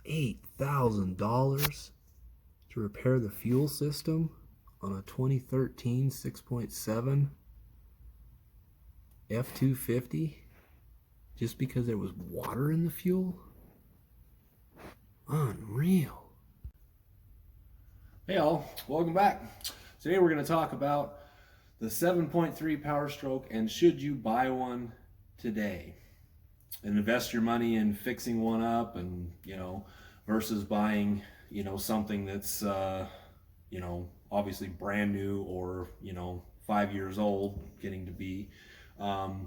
$8,000 to repair the fuel system on a 2013 6.7 F-250 just because there was water in the fuel? Unreal. Hey all, welcome back. Today we're going to talk about the 7.3 Powerstroke and should you buy one today and invest your money in fixing one up, and versus buying something that's obviously brand new or 5 years old getting to be. The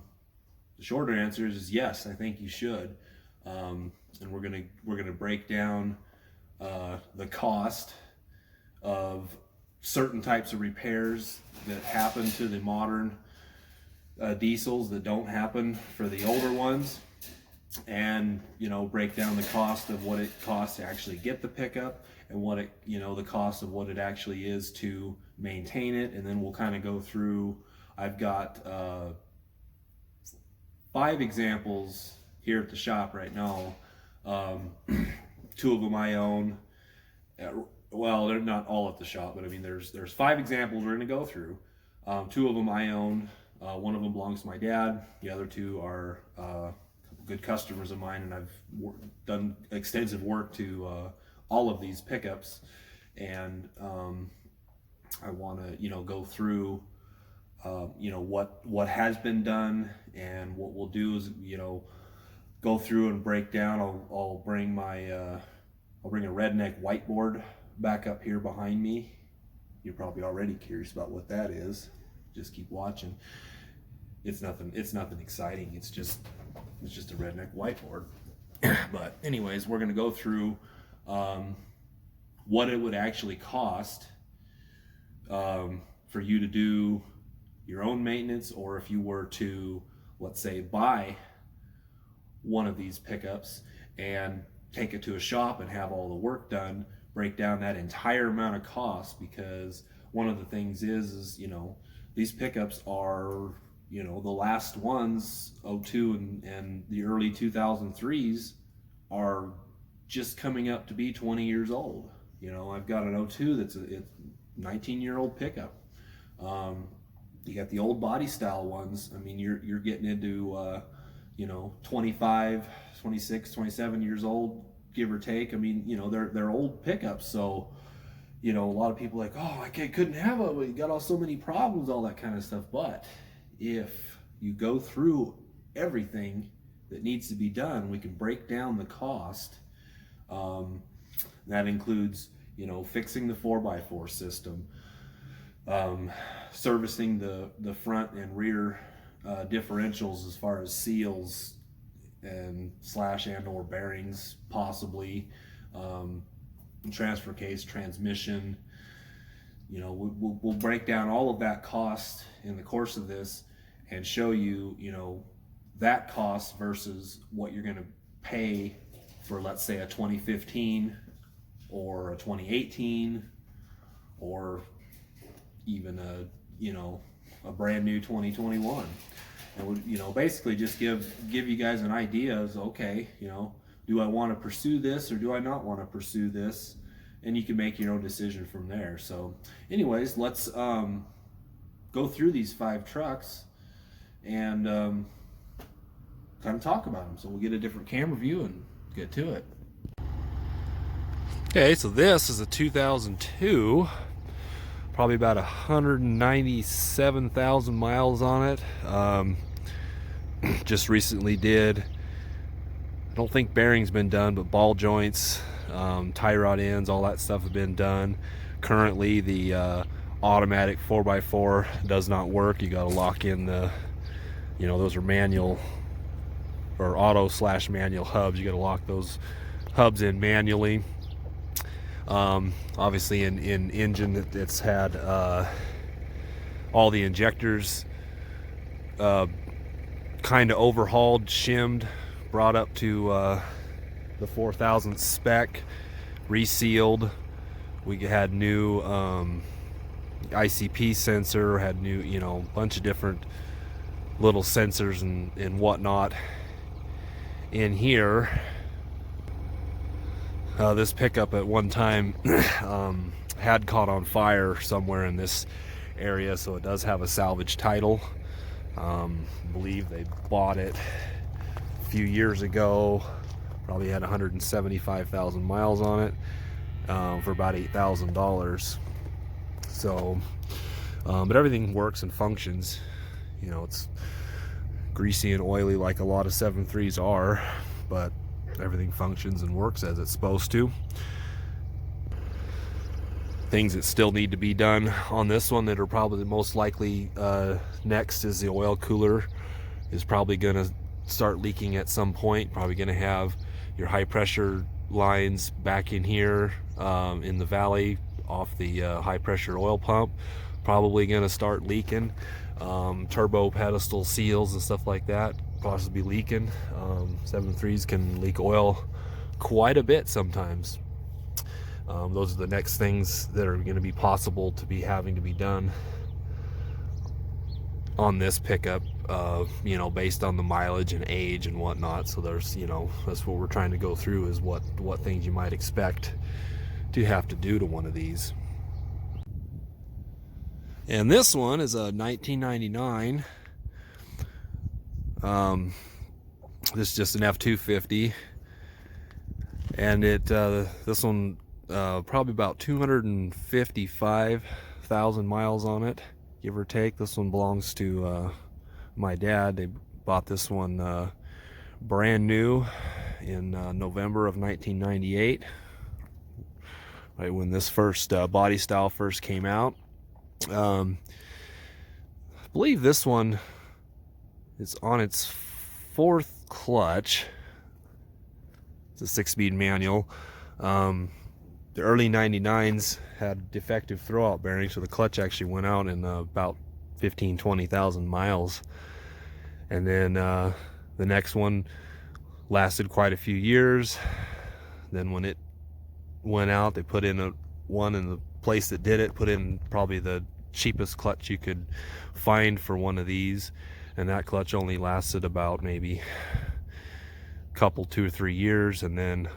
shorter answer is yes, I think you should, and we're gonna break down the cost of certain types of repairs that happen to the modern diesels that don't happen for the older ones, and break down the cost of what it costs to actually get the pickup and what it the cost of what it actually is to maintain it. And then we'll kind of go through, I've got 5 examples here at the shop right now. 2 of them I own. Well, they're not all at the shop, but I mean there's 5 examples we're going to go through. 2 of them I own. One of them belongs to my dad. The other 2 are good customers of mine, and I've done extensive work to all of these pickups, and I want to go through what has been done, and what we'll do is go through and break down. I'll bring my I'll bring a redneck whiteboard back up here behind me. You're probably already curious about what that is. Just keep watching. It's nothing exciting. It's just a redneck whiteboard. But anyways, we're going to go through what it would actually cost for you to do your own maintenance, or if you were to, let's say, buy one of these pickups and take it to a shop and have all the work done, break down that entire amount of cost. Because one of the things is these pickups are the last ones, 02 and the early 2003s, are just coming up to be 20 years old. I've got an 02 that's a 19-year-old pickup. You got the old body style ones. I mean, you're getting into 25, 26, 27 years old, give or take. I mean, they're old pickups. So a lot of people are like, oh, I couldn't have it. You got so many problems, all that kind of stuff. But if you go through everything that needs to be done, we can break down the cost. That includes, fixing the 4x4 system, servicing the front and rear differentials as far as seals and or bearings, possibly, transfer case, transmission. We'll break down all of that cost in the course of this and show you, that cost versus what you're going to pay for, let's say, a 2015 or a 2018, or even a brand new 2021. And basically just give you guys an idea of, okay, do I want to pursue this or do I not want to pursue this? And you can make your own decision from there. So anyways, let's go through these 5 trucks and kind of talk about them. So we'll get a different camera view and get to it. Okay, so this is a 2002, probably about 197,000 miles on it. Just recently did, I don't think bearings been done, but ball joints, tie rod ends, all that stuff have been done. Currently the automatic 4x4 does not work. You got to lock in the, those are manual or auto/manual hubs. You got to lock those hubs in manually. Obviously in engine it's had all the injectors kind of overhauled, shimmed, brought up to the 4000 spec, resealed. We had new ICP sensor, had new, bunch of different little sensors and whatnot in here. This pickup at one time had caught on fire somewhere in this area, so it does have a salvage title. I believe they bought it a few years ago, probably had 175,000 miles on it, for about $8,000. So but everything works and functions. You know, it's greasy and oily like a lot of 7.3s are, but everything functions and works as it's supposed to. Things that still need to be done on this one that are probably the most likely next is the oil cooler is probably going to start leaking at some point. Probably going to have your high pressure lines back in here in the valley off the high pressure oil pump, probably going to start leaking. Turbo pedestal seals and stuff like that possibly leaking. 7.3s can leak oil quite a bit sometimes. Those are the next things that are going to be possible to be having to be done on this pickup, you know, based on the mileage and age and whatnot. So there's, you know, that's what we're trying to go through, is what things you might expect to have to do to one of these. And this one is a 1999. This is just an F250, and this one probably about 255,000 miles on it, give or take. This one belongs to my dad. They bought this one brand new in November of 1998, right when this first body style first came out. I believe this one is on its 4th clutch. It's a 6-speed manual. The early 99s had defective throwout bearings, so the clutch actually went out in about 20,000 miles. And then the next one lasted quite a few years. Then when it went out, they put in one in the place that did it, put in probably the cheapest clutch you could find for one of these, and that clutch only lasted about maybe a couple, 2 or 3 years. And then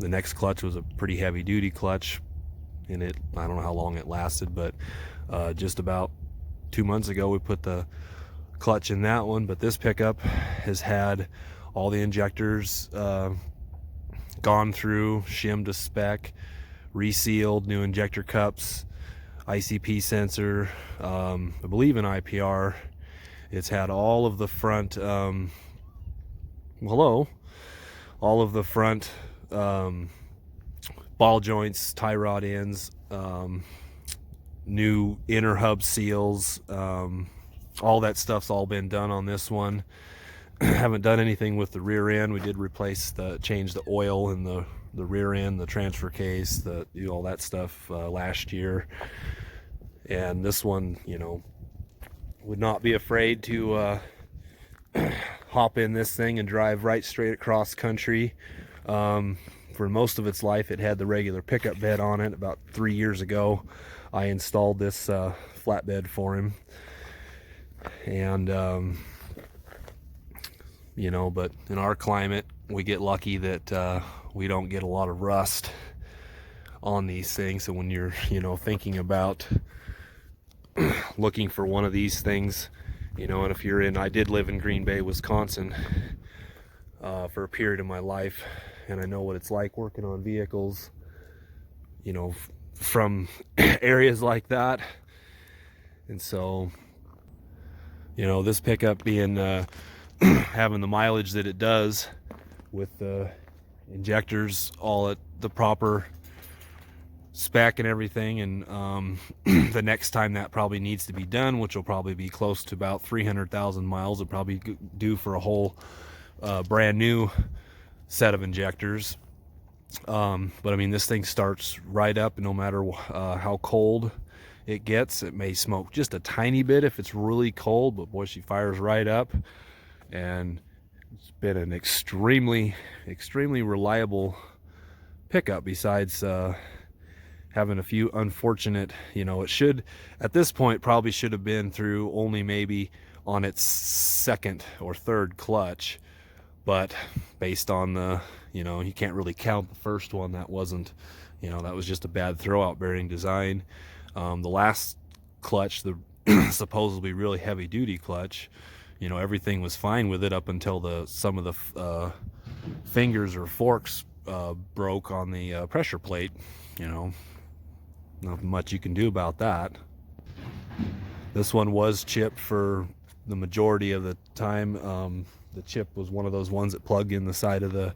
the next clutch was a pretty heavy duty clutch, and I don't know how long it lasted, but just about 2 months ago we put the clutch in that one. But this pickup has had all the injectors gone through, shimmed to spec, resealed, new injector cups, ICP sensor, I believe an IPR. It's had all of the front all of the front ball joints, tie rod ends, new inner hub seals, all that stuff's all been done on this one. Haven't done anything with the rear end. We did change the oil in the rear end, the transfer case, all that stuff last year. And this one, you know, would not be afraid to hop in this thing and drive right straight across country. For most of its life, it had the regular pickup bed on it. About 3 years ago, I installed this flatbed for him. And you know, but in our climate, we get lucky that we don't get a lot of rust on these things. So when you're, you know, thinking about looking for one of these things, you know, and if you're I did live in Green Bay, Wisconsin for a period of my life, and I know what it's like working on vehicles, you know, from areas like that. And so, you know, this pickup being having the mileage that it does, with the injectors all at the proper spec and everything, and the next time that probably needs to be done, which will probably be close to about 300,000 miles, will probably due for a whole brand new set of injectors. But I mean, this thing starts right up, and no matter how cold it gets, it may smoke just a tiny bit if it's really cold, but boy, she fires right up. And it's been an extremely reliable pickup, besides having a few unfortunate, you know, it should, at this point, probably should have been through only maybe on its 2nd or 3rd clutch, but based on the, you can't really count the first one. That wasn't, that was just a bad throwout bearing design. The last clutch, the supposedly really heavy duty clutch, everything was fine with it up until some of the fingers or forks broke on the pressure plate. Not much you can do about that. This one was chipped for the majority of the time. The chip was one of those ones that plugged in the side of the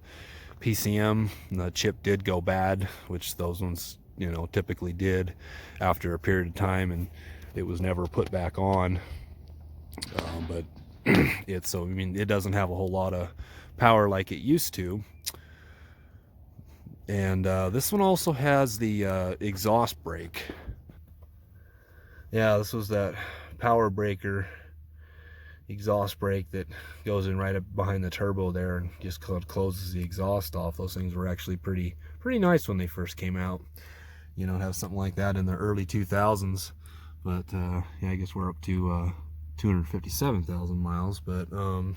PCM, and the chip did go bad, which those ones typically did after a period of time, and it was never put back on. But it doesn't have a whole lot of power like it used to. And this one also has the exhaust brake. Yeah, this was that power breaker exhaust brake that goes in right up behind the turbo there and just closes the exhaust off. Those things were actually pretty nice when they first came out. Have something like that in the early 2000s. But yeah, I guess we're up to 257,000 miles. But for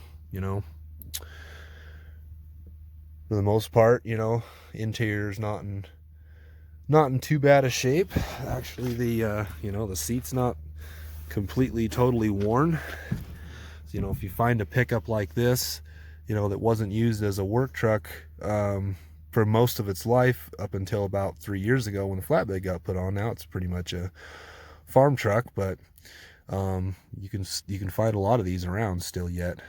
the most part, interior's not in too bad a shape. Actually, the the seat's not completely totally worn. So, if you find a pickup like this, that wasn't used as a work truck for most of its life up until about 3 years ago when the flatbed got put on. Now it's pretty much a farm truck, but you can find a lot of these around still yet.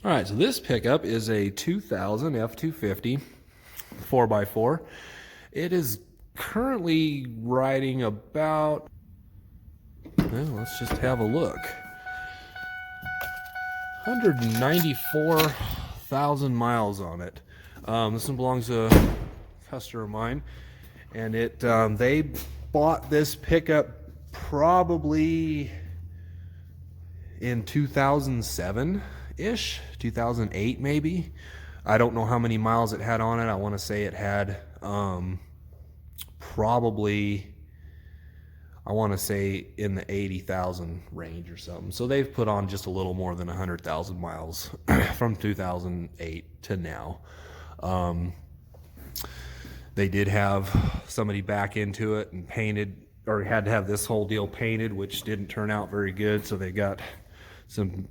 All right, so this pickup is a 2000 F250 4x4. It is currently riding about, well, let's just have a look, 194,000 miles on it. This one belongs to a customer of mine, and they bought this pickup probably in 2007-ish, 2008 maybe. I don't know how many miles it had on it. I want to say it had probably, I want to say in the 80,000 range or something. So they've put on just a little more than 100,000 miles from 2008 to now. They did have somebody back into it and painted, or had to have this whole deal painted, which didn't turn out very good. So they got some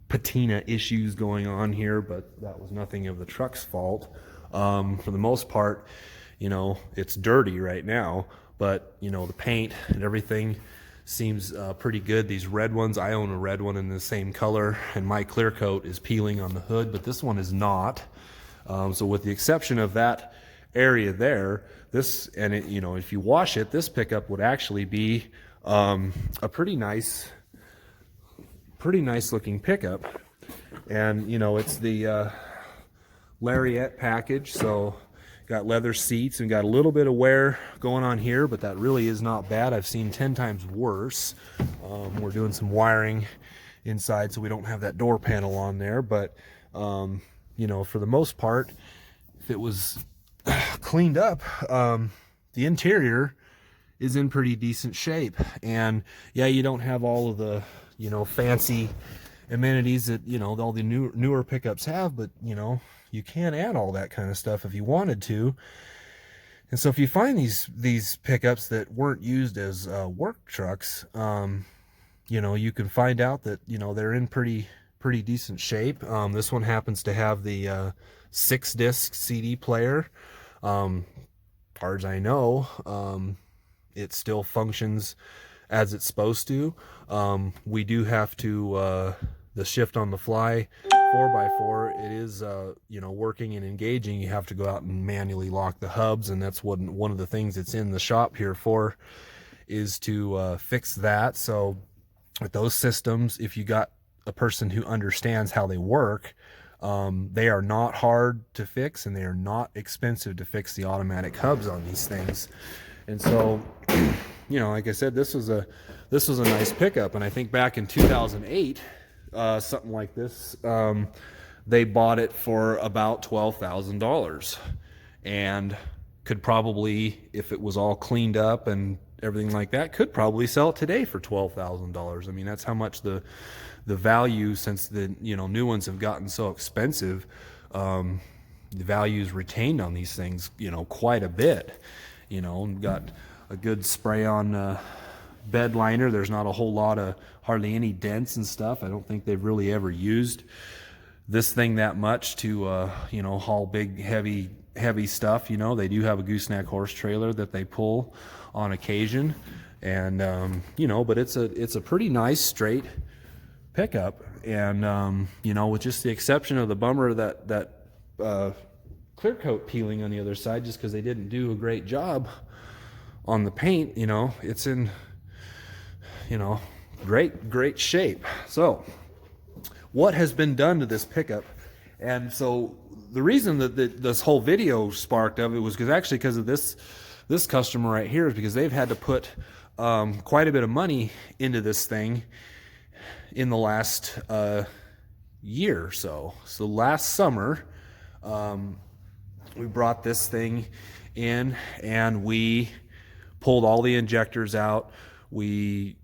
patina issues going on here, but that was nothing of the truck's fault. For the most part, it's dirty right now, but the paint and everything seems pretty good. These red ones, I own a red one in the same color, and my clear coat is peeling on the hood, but this one is not. So with the exception of that area there, if you wash it, this pickup would actually be a pretty nice looking pickup. And it's the Lariat package, so got leather seats and got a little bit of wear going on here, but that really is not bad. I've seen 10 times worse. We're doing some wiring inside, so we don't have that door panel on there, but for the most part, if it was cleaned up, the interior is in pretty decent shape. And yeah, you don't have all of the fancy amenities that all the newer pickups have, but you can add all that kind of stuff if you wanted to. And so if you find these pickups that weren't used as work trucks, you can find out that they're in pretty decent shape. This one happens to have the 6-disc CD player. As far as I know, it still functions as it's supposed to. We do have to the shift on the fly 4x4, it is working and engaging. You have to go out and manually lock the hubs, and that's one of the things that's in the shop here for, is to fix that. So with those systems, if you got a person who understands how they work, they are not hard to fix, and they are not expensive to fix the automatic hubs on these things. And so like I said, this was a nice pickup. And I think back in 2008, something like this, they bought it for about $12,000, and could probably, if it was all cleaned up and everything like that, could probably sell it today for $12,000. I mean, that's how much the the value, since the new ones have gotten so expensive, the value is retained on these things quite a bit. And got a good spray on bed liner. There's not a whole lot of, hardly any dents and stuff. I don't think they've really ever used this thing that much to haul big heavy stuff. They do have a gooseneck horse trailer that they pull on occasion, and but it's a pretty nice straight pickup. And with just the exception of the bummer that clear coat peeling on the other side, just because they didn't do a great job on the paint, it's in great shape. So what has been done to this pickup? And so the reason that this whole video sparked of it was because of this customer right here, is because they've had to put quite a bit of money into this thing in the last year or so. So last summer, we brought this thing in and we pulled all the injectors out. We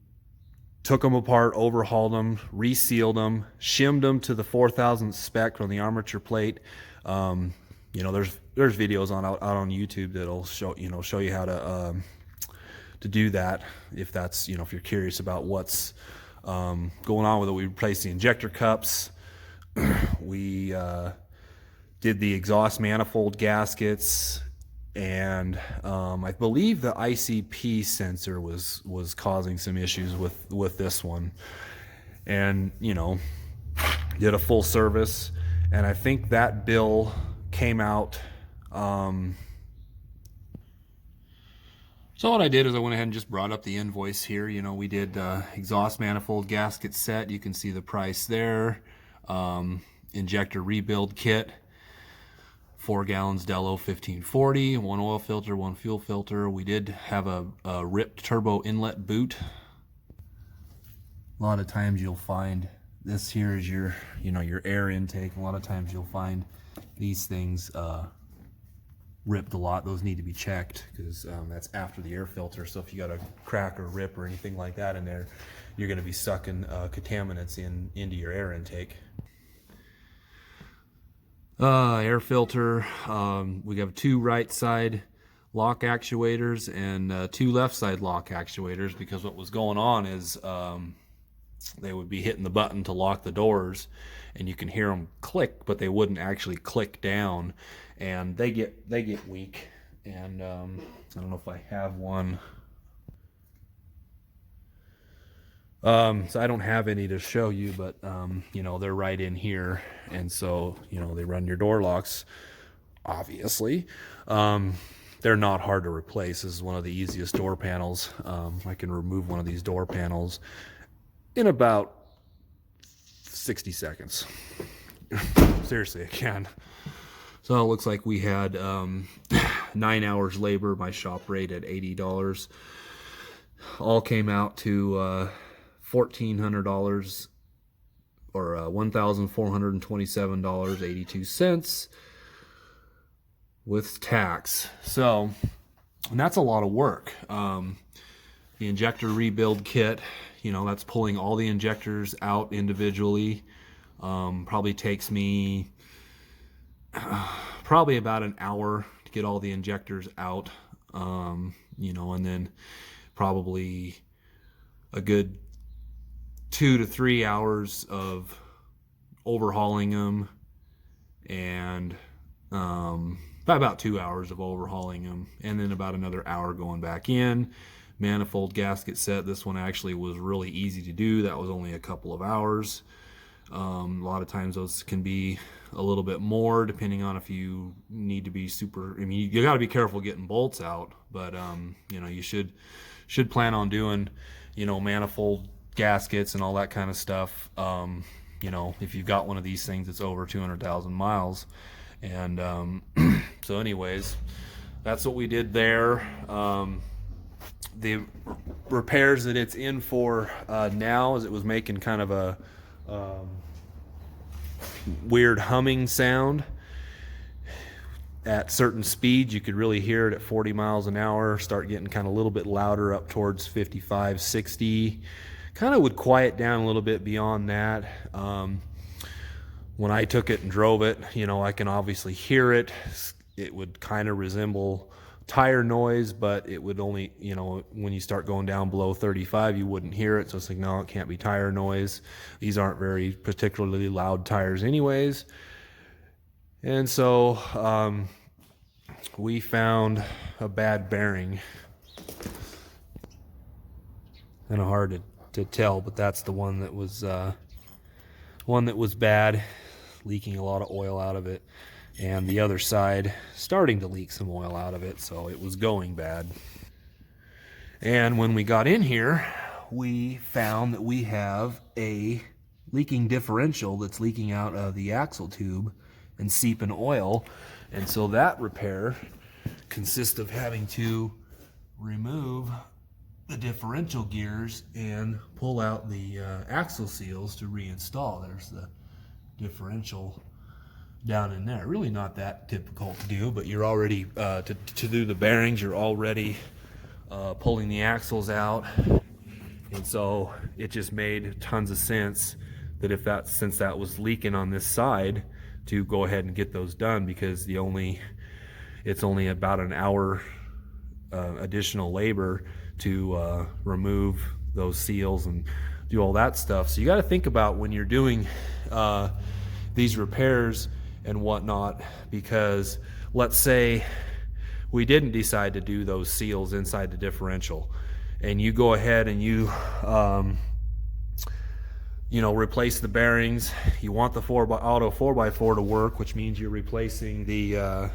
took them apart, overhauled them, resealed them, shimmed them to the 4000 spec on the armature plate. There's videos out on YouTube that'll show you how to do that, if that's if you're curious about what's going on with it. We replaced the injector cups. We did the exhaust manifold gaskets, and I believe the ICP sensor was causing some issues with this one, and did a full service, and I think that bill came out. So what I did is I went ahead and just brought up the invoice here. We did exhaust manifold gasket set. You can see the price there. Injector Rebuild Kit, 4 gallons Dello 1540, 1 oil filter, 1 fuel filter. We did have a ripped turbo inlet boot. A lot of times you'll find this here is your air intake. A lot of times you'll find these things ripped a lot. Those need to be checked, because that's after the air filter. So if you got a crack or rip or anything like that in there, you're going to be sucking contaminants into your air intake. Air filter, we have 2 right side lock actuators and 2 left side lock actuators, because what was going on is they would be hitting the button to lock the doors, and you can hear them click, but they wouldn't actually click down, and they get weak. And I don't know if I have one. So I don't have any to show you, but they're right in here, and so they run your door locks, obviously. They're not hard to replace. This is one of the easiest door panels. I can remove one of these door panels in about 60 seconds. Seriously, I can. So it looks like we had 9 hours labor, my shop rate at $80. All came out to $1,400, or $1,427.82 with tax. So, and that's a lot of work. The injector rebuild kit, that's pulling all the injectors out individually. Probably takes me probably about an hour to get all the injectors out. And then probably a good 2 to 3 hours of overhauling them, and about 2 hours of overhauling them, and then about another hour going back in. Manifold gasket set, this one actually was really easy to do. That was only a couple of hours. A lot of times those can be a little bit more, depending on if you need to be super, you got to be careful getting bolts out, but you should plan on doing manifold gaskets and all that kind of stuff, if you've got one of these things that's over 200,000 miles. And so anyways, that's what we did there. The repairs that it's in for now is it was making kind of a weird humming sound at certain speeds. You could really hear it at 40 miles an hour, start getting kind of a little bit louder up towards 55, 60, kind of would quiet down a little bit beyond that. When I took it and drove it, you know, I can obviously hear it. It would kind of resemble tire noise, but it would only, you know, when you start going down below 35, you wouldn't hear it. So it's like, no, it can't be tire noise. These aren't very particularly loud tires anyways. And so we found a bad bearing. Kind of hard to tell, but that's the one that was bad, leaking a lot of oil out of it, and the other side starting to leak some oil out of it, so it was going bad. And when we got in here, we found that we have a leaking differential that's leaking out of the axle tube and seeping oil. And so that repair consists of having to remove the differential gears and pull out the axle seals to reinstall. There's the differential down in there. Really not that difficult to do, but you're already to do the bearings, you're already pulling the axles out. And so it just made tons of sense that since that was leaking on this side, to go ahead and get those done, because it's only about an hour additional labor to remove those seals and do all that stuff. So you got to think about when you're doing these repairs and whatnot, because let's say we didn't decide to do those seals inside the differential, and you go ahead and you replace the bearings. You want the auto 4x4 to work, which means you're replacing the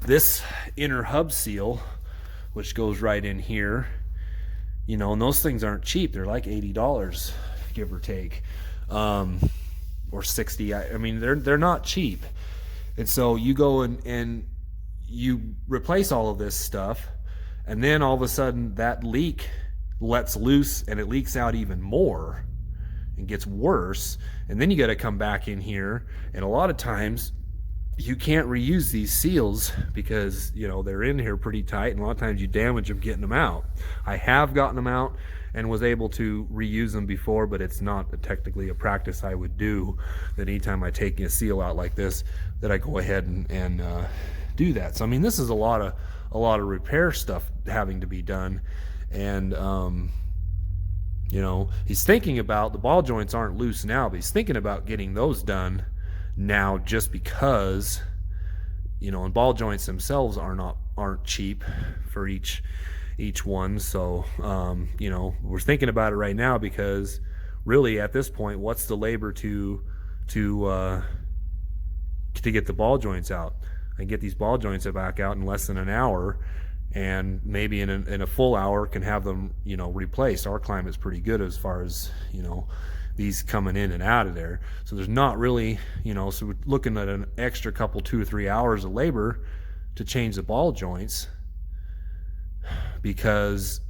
this inner hub seal, which goes right in here, and those things aren't cheap. They're like $80, give or take, or $60. I mean, they're not cheap. And so you go and you replace all of this stuff, and then all of a sudden that leak lets loose and it leaks out even more and gets worse. And then you got to come back in here, and a lot of times you can't reuse these seals because they're in here pretty tight, and a lot of times you damage them getting them out. I have gotten them out and was able to reuse them before, but it's not technically a practice I would do, that anytime I take a seal out like this, that I go ahead and do that. So I mean, this is a lot of repair stuff having to be done. And he's thinking about, the ball joints aren't loose now, but he's thinking about getting those done now, just because and ball joints themselves aren't cheap for each one. So we're thinking about it right now, because really at this point, what's the labor to get the ball joints out? I get these ball joints back out in less than an hour, and maybe in a full hour can have them replaced. Our climate's pretty good as far as these coming in and out of there, so there's not really so we're looking at an extra couple 2 or 3 hours of labor to change the ball joints, because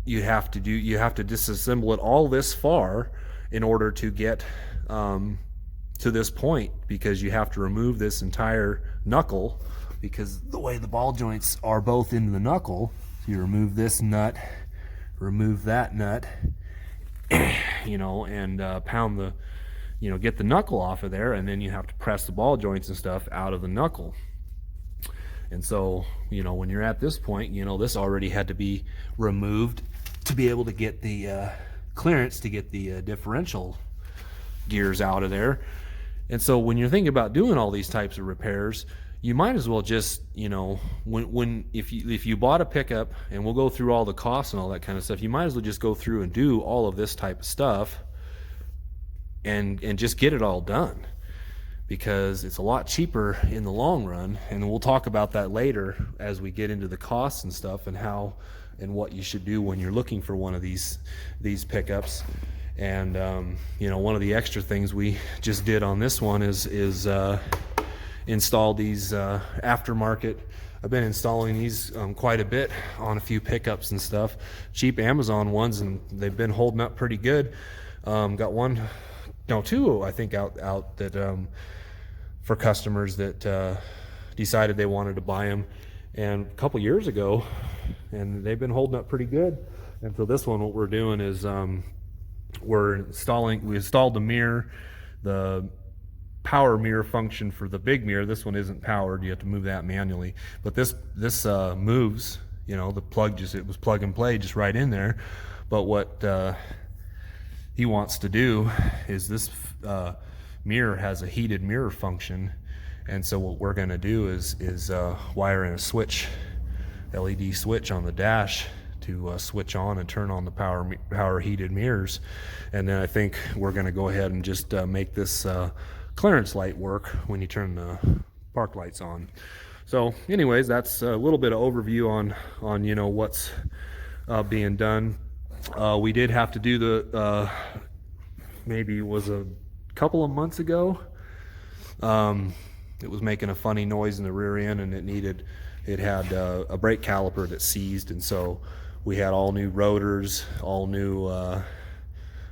you have to disassemble it all this far in order to get to this point, because you have to remove this entire knuckle, because the way the ball joints are both in the knuckle. So you remove this nut, remove that nut, and pound the, get the knuckle off of there, and then you have to press the ball joints and stuff out of the knuckle. And so, when you're at this point, this already had to be removed to be able to get the clearance to get the differential gears out of there. And so when you're thinking about doing all these types of repairs, you might as well just, if you bought a pickup, and we'll go through all the costs and all that kind of stuff, you might as well just go through and do all of this type of stuff and just get it all done, because it's a lot cheaper in the long run. And we'll talk about that later as we get into the costs and stuff, and how and what you should do when you're looking for one of these pickups. And one of the extra things we just did on this one is install these aftermarket. I've been installing these quite a bit on a few pickups and stuff, cheap Amazon ones, and they've been holding up pretty good. Got two I think out that for customers that decided they wanted to buy them, and a couple years ago, and they've been holding up pretty good. And so this one, what we're doing is we installed the mirror, the power mirror function for the big mirror. This one isn't powered, you have to move that manually, but this moves, you know, the plug it was plug and play just right in there. But what he wants to do is this mirror has a heated mirror function, and so what we're going to do is wire in a switch, LED switch on the dash to switch on and turn on the power heated mirrors. And then I think we're going to go ahead and just make this clearance light work when you turn the park lights on. So anyways, that's a little bit of overview on you know, what's being done. We did have to do the maybe it was a couple of months ago, it was making a funny noise in the rear end, and it had a brake caliper that seized, and so we had all new rotors, all new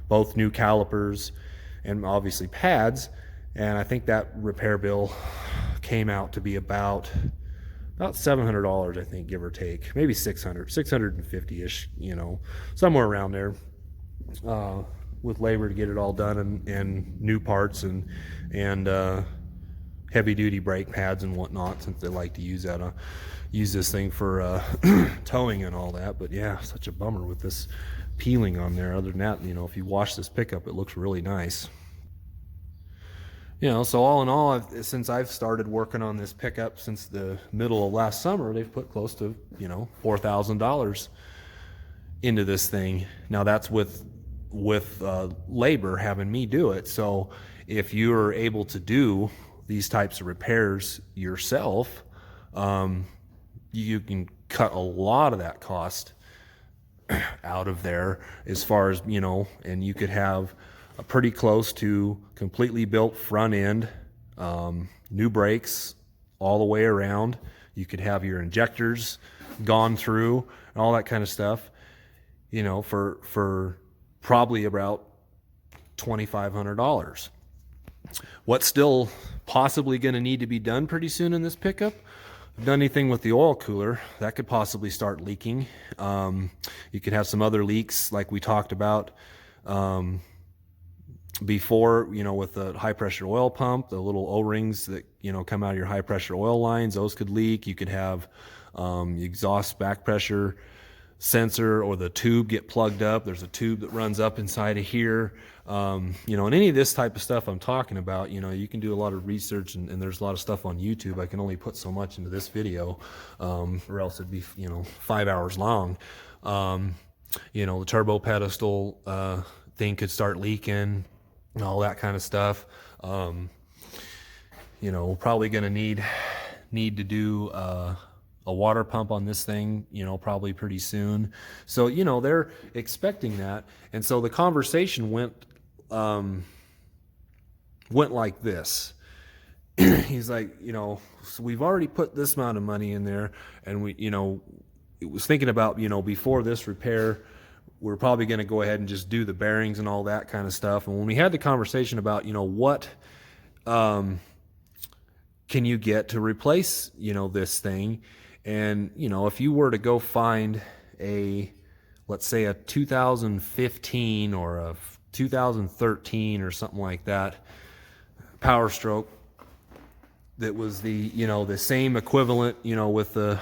both new calipers, and obviously pads. And I think that repair bill came out to be about $700, I think, give or take, maybe 650-ish, you know, somewhere around there, with labor to get it all done, and new parts and heavy duty brake pads and whatnot, since they like to use this thing for towing and all that. But yeah, such a bummer with this peeling on there. Other than that, you know, if you wash this pickup, it looks really nice. You know, so all in all, since I've started working on this pickup since the middle of last summer, they've put close to, you know, $4,000 into this thing. Now that's with labor, having me do it. So if you are able to do these types of repairs yourself, you can cut a lot of that cost out of there, as far as, you know, and you could have a pretty close to completely built front end, new brakes all the way around. You could have your injectors gone through and all that kind of stuff, you know, for probably about $2,500. What's still possibly going to need to be done pretty soon in this pickup? Done anything with the oil cooler, that could possibly start leaking. You could have some other leaks like we talked about before, you know, with the high pressure oil pump, the little O-rings that, you know, come out of your high pressure oil lines, those could leak. You could have exhaust back pressure sensor or the tube get plugged up. There's a tube that runs up inside of here. You know, and any of this type of stuff I'm talking about, you know, you can do a lot of research, and there's a lot of stuff on YouTube. I can only put so much into this video, or else it'd be, you know, 5 hours long. You know, the turbo pedestal thing could start leaking and all that kind of stuff. You know, we're probably going to need to do a water pump on this thing, you know, probably pretty soon. So, you know, they're expecting that. And so the conversation went like this. He's like, you know, so we've already put this amount of money in there, and we, you know, it was thinking about, you know, before this repair, we're probably going to go ahead and just do the bearings and all that kind of stuff. And when we had the conversation about, you know, what can you get to replace, you know, this thing, and, you know, if you were to go find let's say a 2015 or a 2013 or something like that Powerstroke that was the, you know, the same equivalent, you know, with the,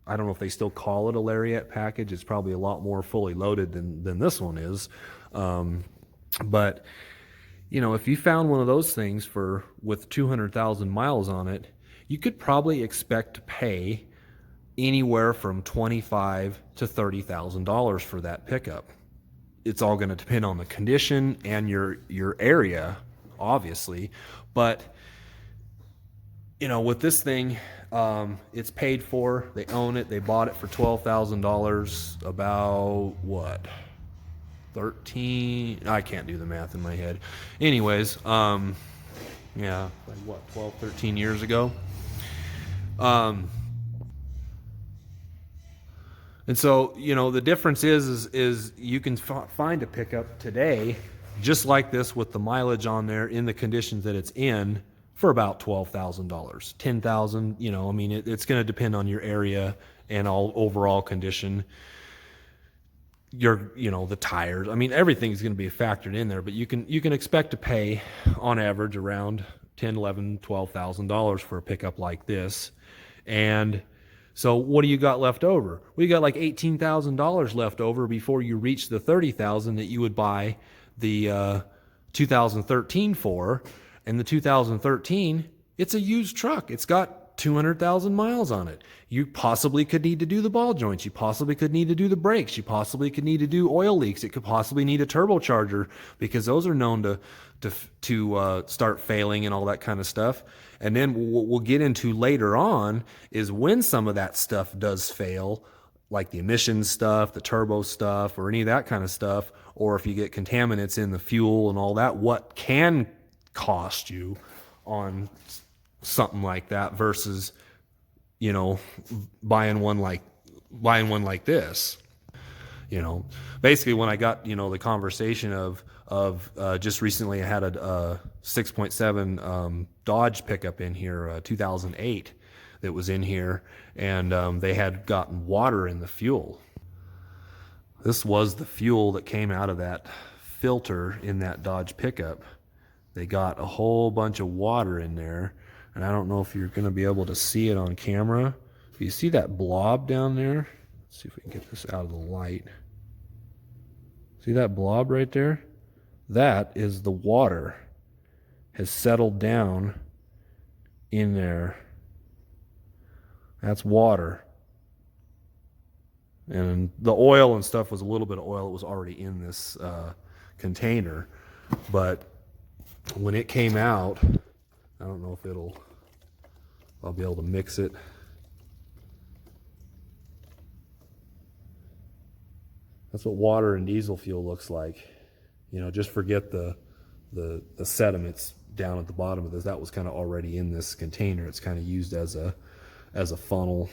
I don't know if they still call it a Lariat package. It's probably a lot more fully loaded than this one is. But, you know, if you found one of those things with 200,000 miles on it, you could probably expect to pay anywhere from $25,000 to $30,000 for that pickup. It's all going to depend on the condition and your area, obviously. But, you know, with this thing, it's paid for. They own it. They bought it for $12,000. About what? 13? I can't do the math in my head. Anyways, yeah, like what, 12, 13 years ago. And so, you know, the difference is you can find a pickup today just like this with the mileage on there in the conditions that it's in for about $12,000, $10,000. You know, I mean, it's going to depend on your area and all overall condition. You know, the tires. I mean, everything's going to be factored in there, but you can expect to pay on average around $10, $11, $12,000 for a pickup like this. And so what do you got left over? Well, you got like $18,000 left over before you reach the $30,000 that you would buy the 2013 for. And the 2013, it's a used truck. It's got 200,000 miles on it. You possibly could need to do the ball joints. You possibly could need to do the brakes. You possibly could need to do oil leaks. It could possibly need a turbocharger, because those are known to start failing and all that kind of stuff. And then what we'll get into later on is when some of that stuff does fail, like the emissions stuff, the turbo stuff, or any of that kind of stuff, or if you get contaminants in the fuel and all that, what can cost you on something like that versus, you know, buying one like this. You know, basically when I got, you know, the conversation of just recently I had a 6.7 Dodge pickup in here, 2008, that was in here, and they had gotten water in the fuel. This was the fuel that came out of that filter in that Dodge pickup. They got a whole bunch of water in there, and I don't know if you're going to be able to see it on camera. Do you see that blob down there? Let's see if we can get this out of the light. See that blob right there? That is the water has settled down in there. That's water. And the oil and stuff was a little bit of oil that was already in this container. But when it came out, I don't know if I'll be able to mix it. That's what water and diesel fuel looks like. You know, just forget the sediments down at the bottom of this. That was kind of already in this container. It's kind of used as a funnel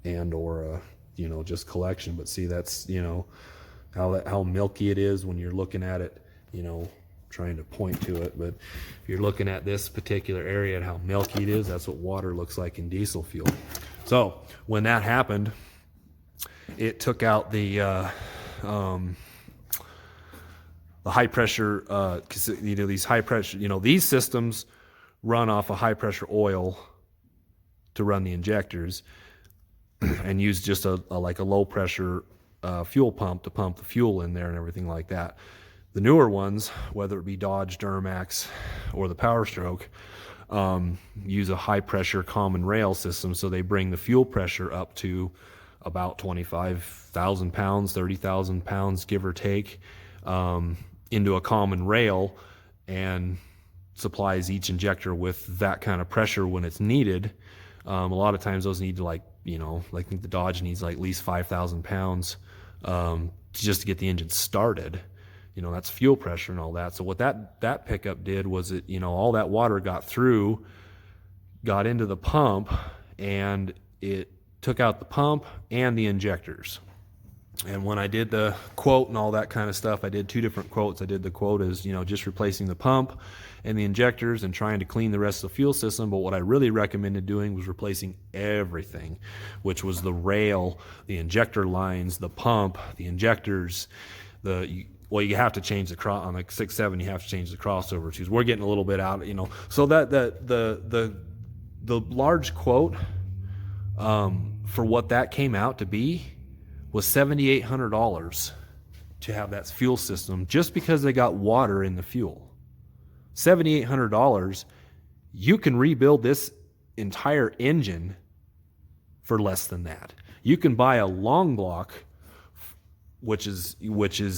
and or a, you know, just collection. But see, that's, you know, how milky it is when you're looking at it, you know, trying to point to it. But if you're looking at this particular area and how milky it is, that's what water looks like in diesel fuel. So when that happened, it took out the high pressure, because you know, these high pressure, you know, these systems run off a high pressure oil to run the injectors, and use just a like a low pressure fuel pump to pump the fuel in there and everything like that. The newer ones, whether it be Dodge Duramax or the Powerstroke, use a high pressure common rail system, so they bring the fuel pressure up to about 25,000 pounds, 30,000 pounds, give or take, into a common rail, and supplies each injector with that kind of pressure when it's needed. A lot of times those need to, like, you know, like I think the Dodge needs like at least 5,000 pounds just to get the engine started. You know, that's fuel pressure and all that. So what that pickup did was it, you know, all that water got into the pump, and it took out the pump and the injectors. And when I did the quote and all that kind of stuff, I did two different quotes. I did the quote as, you know, just replacing the pump and the injectors and trying to clean the rest of the fuel system. But what I really recommended doing was replacing everything, which was the rail, the injector lines, the pump, the injectors, well, you have to change on the 6.7, you have to change the crossover tubes. We're getting a little bit out, you know. So that the large quote for what that came out to be was $7,800 to have that fuel system, just because they got water in the fuel. $7,800, you can rebuild this entire engine for less than that. You can buy a long block, which is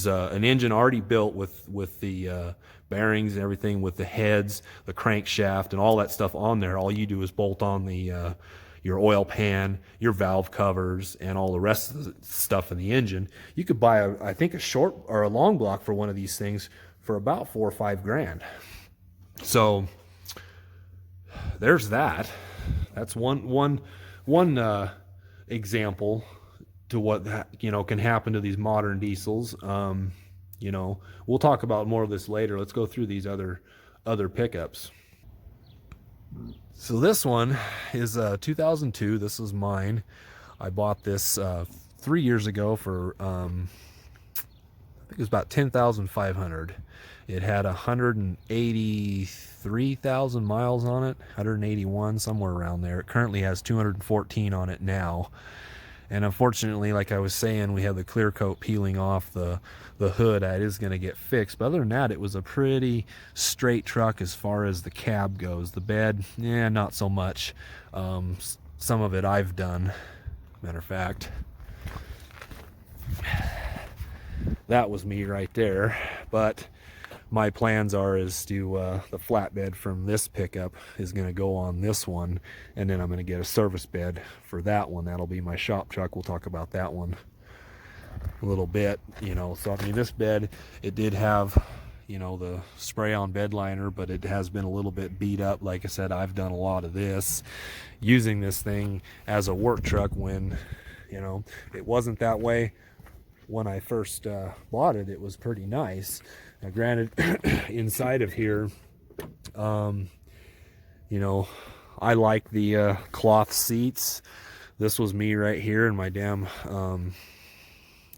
an engine already built with the bearings and everything, with the heads, the crankshaft, and all that stuff on there. All you do is bolt on the your oil pan, your valve covers, and all the rest of the stuff in the engine. You could buy I think a short or a long block for one of these things for about $4 or $5 grand. So there's that. That's one example to what, you know, can happen to these modern diesels. You know, we'll talk about more of this later. Let's go through these other pickups. So this one is 2002. This is mine. I bought this 3 years ago for I think it was about 10,500. It had 183,000 miles on it, 181, somewhere around there. It currently has 214 on it now. And unfortunately, like I was saying, we have the clear coat peeling off the hood. That is going to get fixed. But other than that, it was a pretty straight truck as far as the cab goes. The bed, not so much. Some of it I've done. Matter of fact, that was me right there. But my plans are is to the flatbed from this pickup is going to go on this one, and then I'm going to get a service bed for that one. That'll be my shop truck. We'll talk about that one a little bit. So I mean, this bed, it did have the spray on bed liner, but it has been a little bit beat up. Like I said, I've done a lot of this, using this thing as a work truck when it wasn't that way when I first bought it. It was pretty nice. Now, granted, inside of here, I like the cloth seats. This was me right here in my damn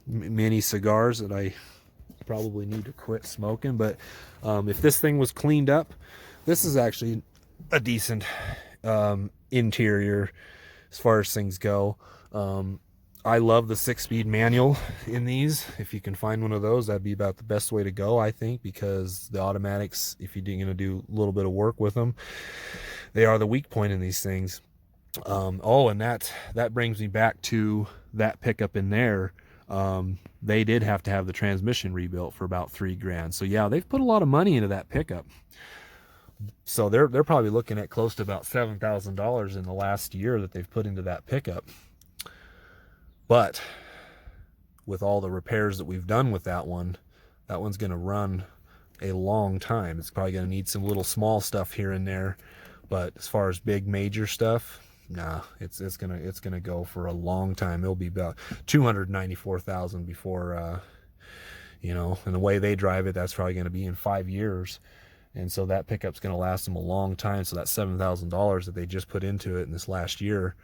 mini cigars that I probably need to quit smoking. But if this thing was cleaned up, this is actually a decent interior as far as things go. I love the 6-speed manual in these. If you can find one of those, that'd be about the best way to go, I think, because the automatics, if you're going to do a little bit of work with them, they are the weak point in these things. And that brings me back to that pickup in there. They did have to have the transmission rebuilt for about $3,000. So yeah, they've put a lot of money into that pickup. So they're probably looking at close to about $7,000 in the last year that they've put into that pickup. But with all the repairs that we've done with that one's going to run a long time. It's probably going to need some little small stuff here and there, but as far as big major stuff, nah, it's gonna go for a long time. It'll be about 294,000 before and the way they drive it, that's probably going to be in 5 years. And so that pickup's going to last them a long time. So that $7,000 that they just put into it in this last year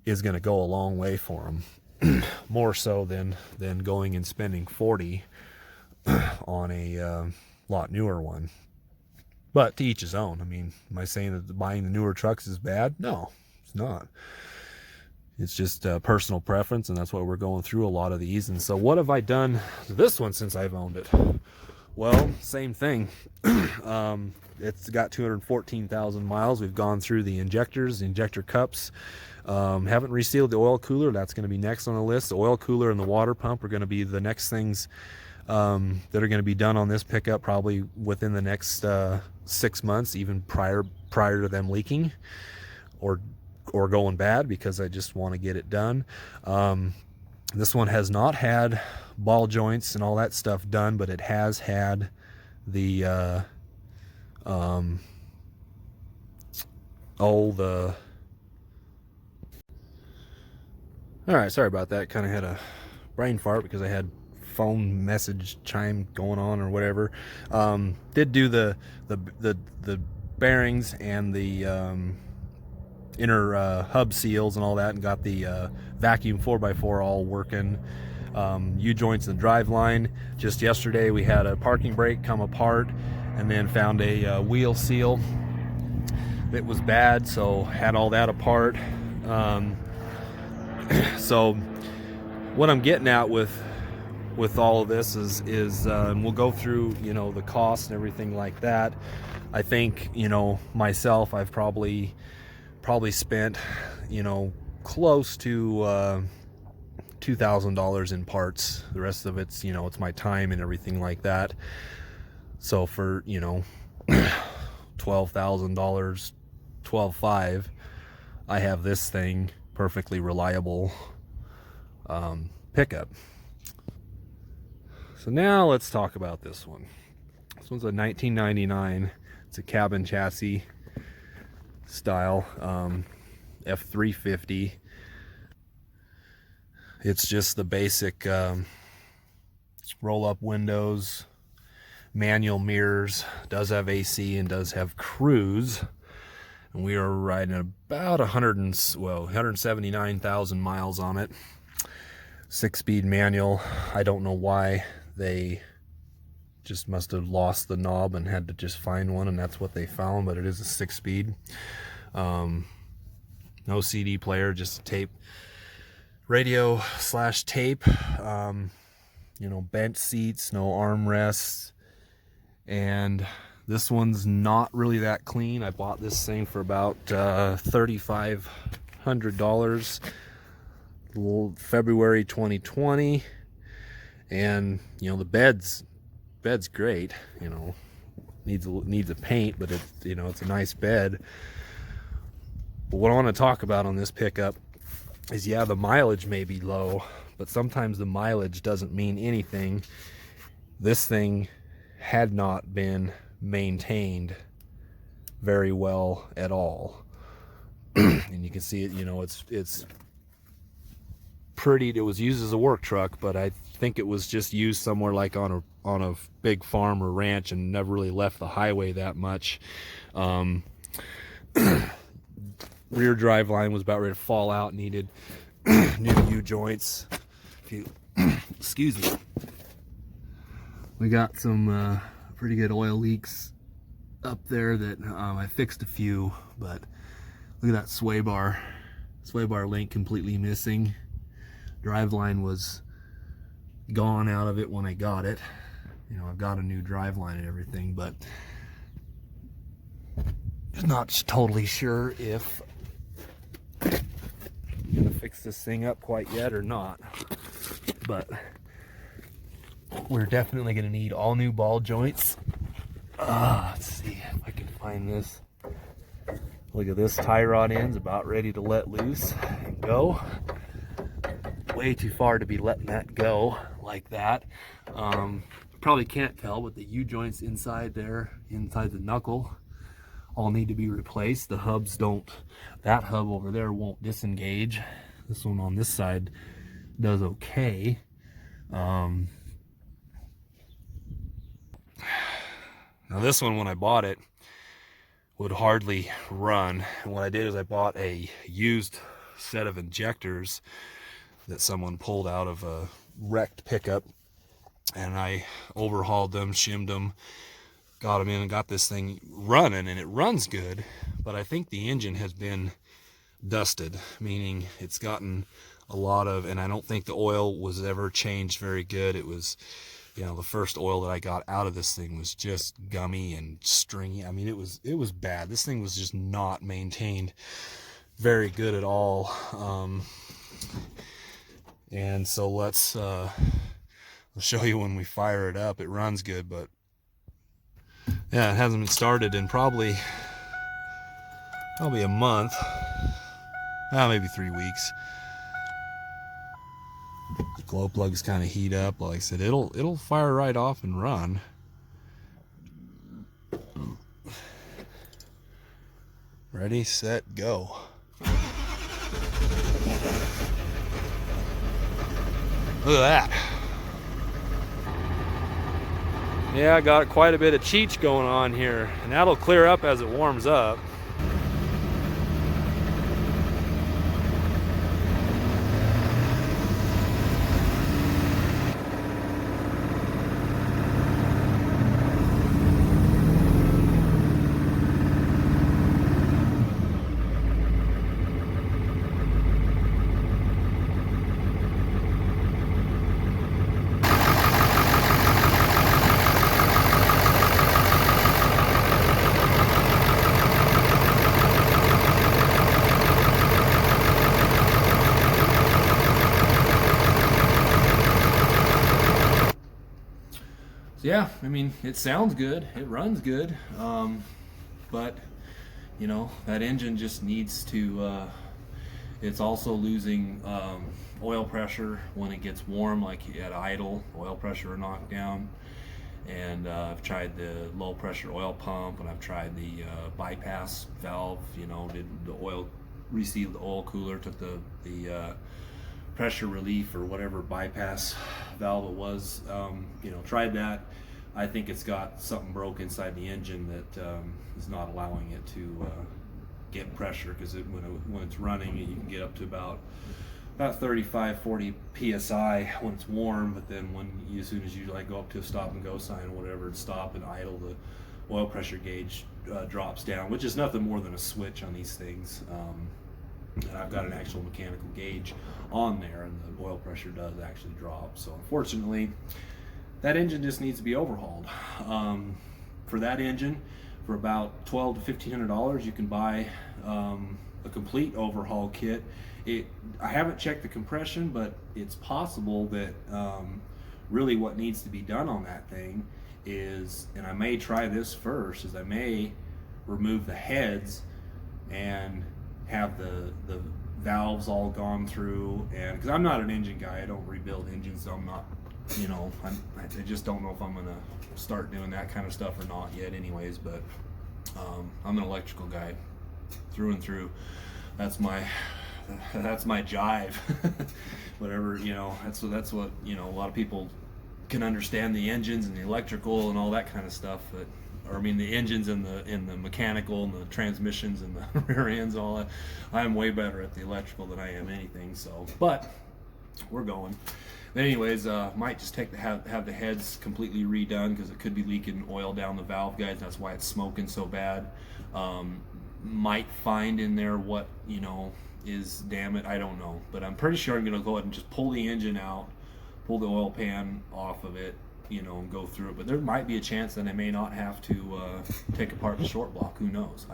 is going to go a long way for them. More so than going and spending 40 on a lot newer one. But to each his own. I mean, am I saying that buying the newer trucks is bad? No, it's not. It's just personal preference, and that's why we're going through a lot of these. And so what have I done to this one since I've owned it? Well, same thing. It's got 214,000 miles. We've gone through the injectors, the injector cups. Haven't resealed the oil cooler. That's going to be next on the list. The oil cooler and the water pump are going to be the next things that are going to be done on this pickup, probably within the next 6 months, even prior to them leaking or going bad, because I just want to get it done. This one has not had ball joints and all that stuff done, but it has had the all right, sorry about that. Kind of had a brain fart because I had phone message chime going on or whatever. Did do the bearings and the inner hub seals and all that, and got the vacuum 4x4 all working. U-joints and drive line. Just yesterday we had a parking brake come apart, and then found a wheel seal that was bad, so had all that apart. So what I'm getting at with all of this is we'll go through the cost and everything like that. I think myself, I've probably spent close to $2,000 in parts. The rest of it's it's my time and everything like that. So for $12,000, $12,500, I have this thing perfectly reliable pickup. So now let's talk about this one. This one's a 1999. It's a cabin chassis style F350. It's just the basic roll-up windows, manual mirrors, does have AC and does have cruise. and we are riding about 179,000 miles on it. 6-speed manual. I don't know why they just must have lost the knob and had to just find one, and that's what they found, but it is a 6-speed. No CD player, just tape, radio / tape. You know, bench seats, no armrests, and this one's not really that clean. I bought this thing for about $3,500 February 2020, and you know, the bed's great. You know, needs a paint, but it's, you know, it's a nice bed. But what I want to talk about on this pickup is, yeah, the mileage may be low, but sometimes the mileage doesn't mean anything. This thing had not been maintained very well at all. And you can see it, you know, it's pretty. It was used as a work truck, but I think it was just used somewhere like on a big farm or ranch and never really left the highway that much. Rear drive line was about ready to fall out, needed new U-joints. Excuse me. We got some pretty good oil leaks up there that I fixed a few, but look at that sway bar link completely missing. Drive line was gone out of it when I got it. You know, I've got a new drive line and everything, but not totally sure if I'm gonna fix this thing up quite yet or not. But we're definitely gonna need all new ball joints. Let's see if I can find this. Look at this, tie rod end's about ready to let loose and go. Way too far to be letting that go like that. Probably can't tell, but the U-joints inside there, inside the knuckle, all need to be replaced. The hubs don't, that hub over there won't disengage. This one on this side does okay. Now this one, when I bought it, would hardly run. And what I did is I bought a used set of injectors that someone pulled out of a wrecked pickup, and I overhauled them, shimmed them, got them in and got this thing running, and it runs good, but I think the engine has been dusted, meaning it's gotten a lot of, and I don't think the oil was ever changed very good. It was, you know, the first oil that I got out of this thing was just gummy and stringy. I mean, it was bad. This thing was just not maintained very good at all. And so let's I'll show you when we fire it up. It runs good, but yeah, it hasn't been started in probably a month. Maybe 3 weeks. The glow plugs kind of heat up. Like I said, it'll fire right off and run. Ready, set, go. Look at that. Yeah, I got quite a bit of cheech going on here, and that'll clear up as it warms up. Yeah, I mean, it sounds good, it runs good, but you know, that engine just needs to, it's also losing oil pressure when it gets warm, like at idle, oil pressure knocked down. And I've tried the low pressure oil pump, and I've tried the bypass valve, you know, did the oil, resealed the oil cooler, took the pressure relief or whatever bypass valve it was, you know, tried that. I think it's got something broke inside the engine that is not allowing it get pressure, because when it's running, you can get up to about 35-40 psi when it's warm, but then as soon as you like go up to a stop and go sign or whatever and stop and idle, the oil pressure gauge drops down, which is nothing more than a switch on these things. And I've got an actual mechanical gauge on there, and the oil pressure does actually drop. So unfortunately, that engine just needs to be overhauled. For that engine, for about $1,200 to $1,500, you can buy a complete overhaul kit. I haven't checked the compression, but it's possible that really what needs to be done on that thing is, and I may try this first, is I may remove the heads and have the valves all gone through, and because I'm not an engine guy, I don't rebuild engines, so I'm not, I just don't know if I'm gonna start doing that kind of stuff or not yet anyways, but I'm an electrical guy through and through. That's my jive. Whatever, that's what a lot of people can understand, the engines and the electrical and all that kind of stuff, but the engines and the mechanical and the transmissions and the rear ends, all that. I'm way better at the electrical than I am anything. So, but we're going. Anyways, might just have the heads completely redone, because it could be leaking oil down the valve guides. That's why it's smoking so bad. Might find in there what is, damn it, I don't know, but I'm pretty sure I'm gonna go ahead and just pull the engine out, pull the oil pan off of it, and go through it. But there might be a chance that I may not have to take apart the short block. Who knows?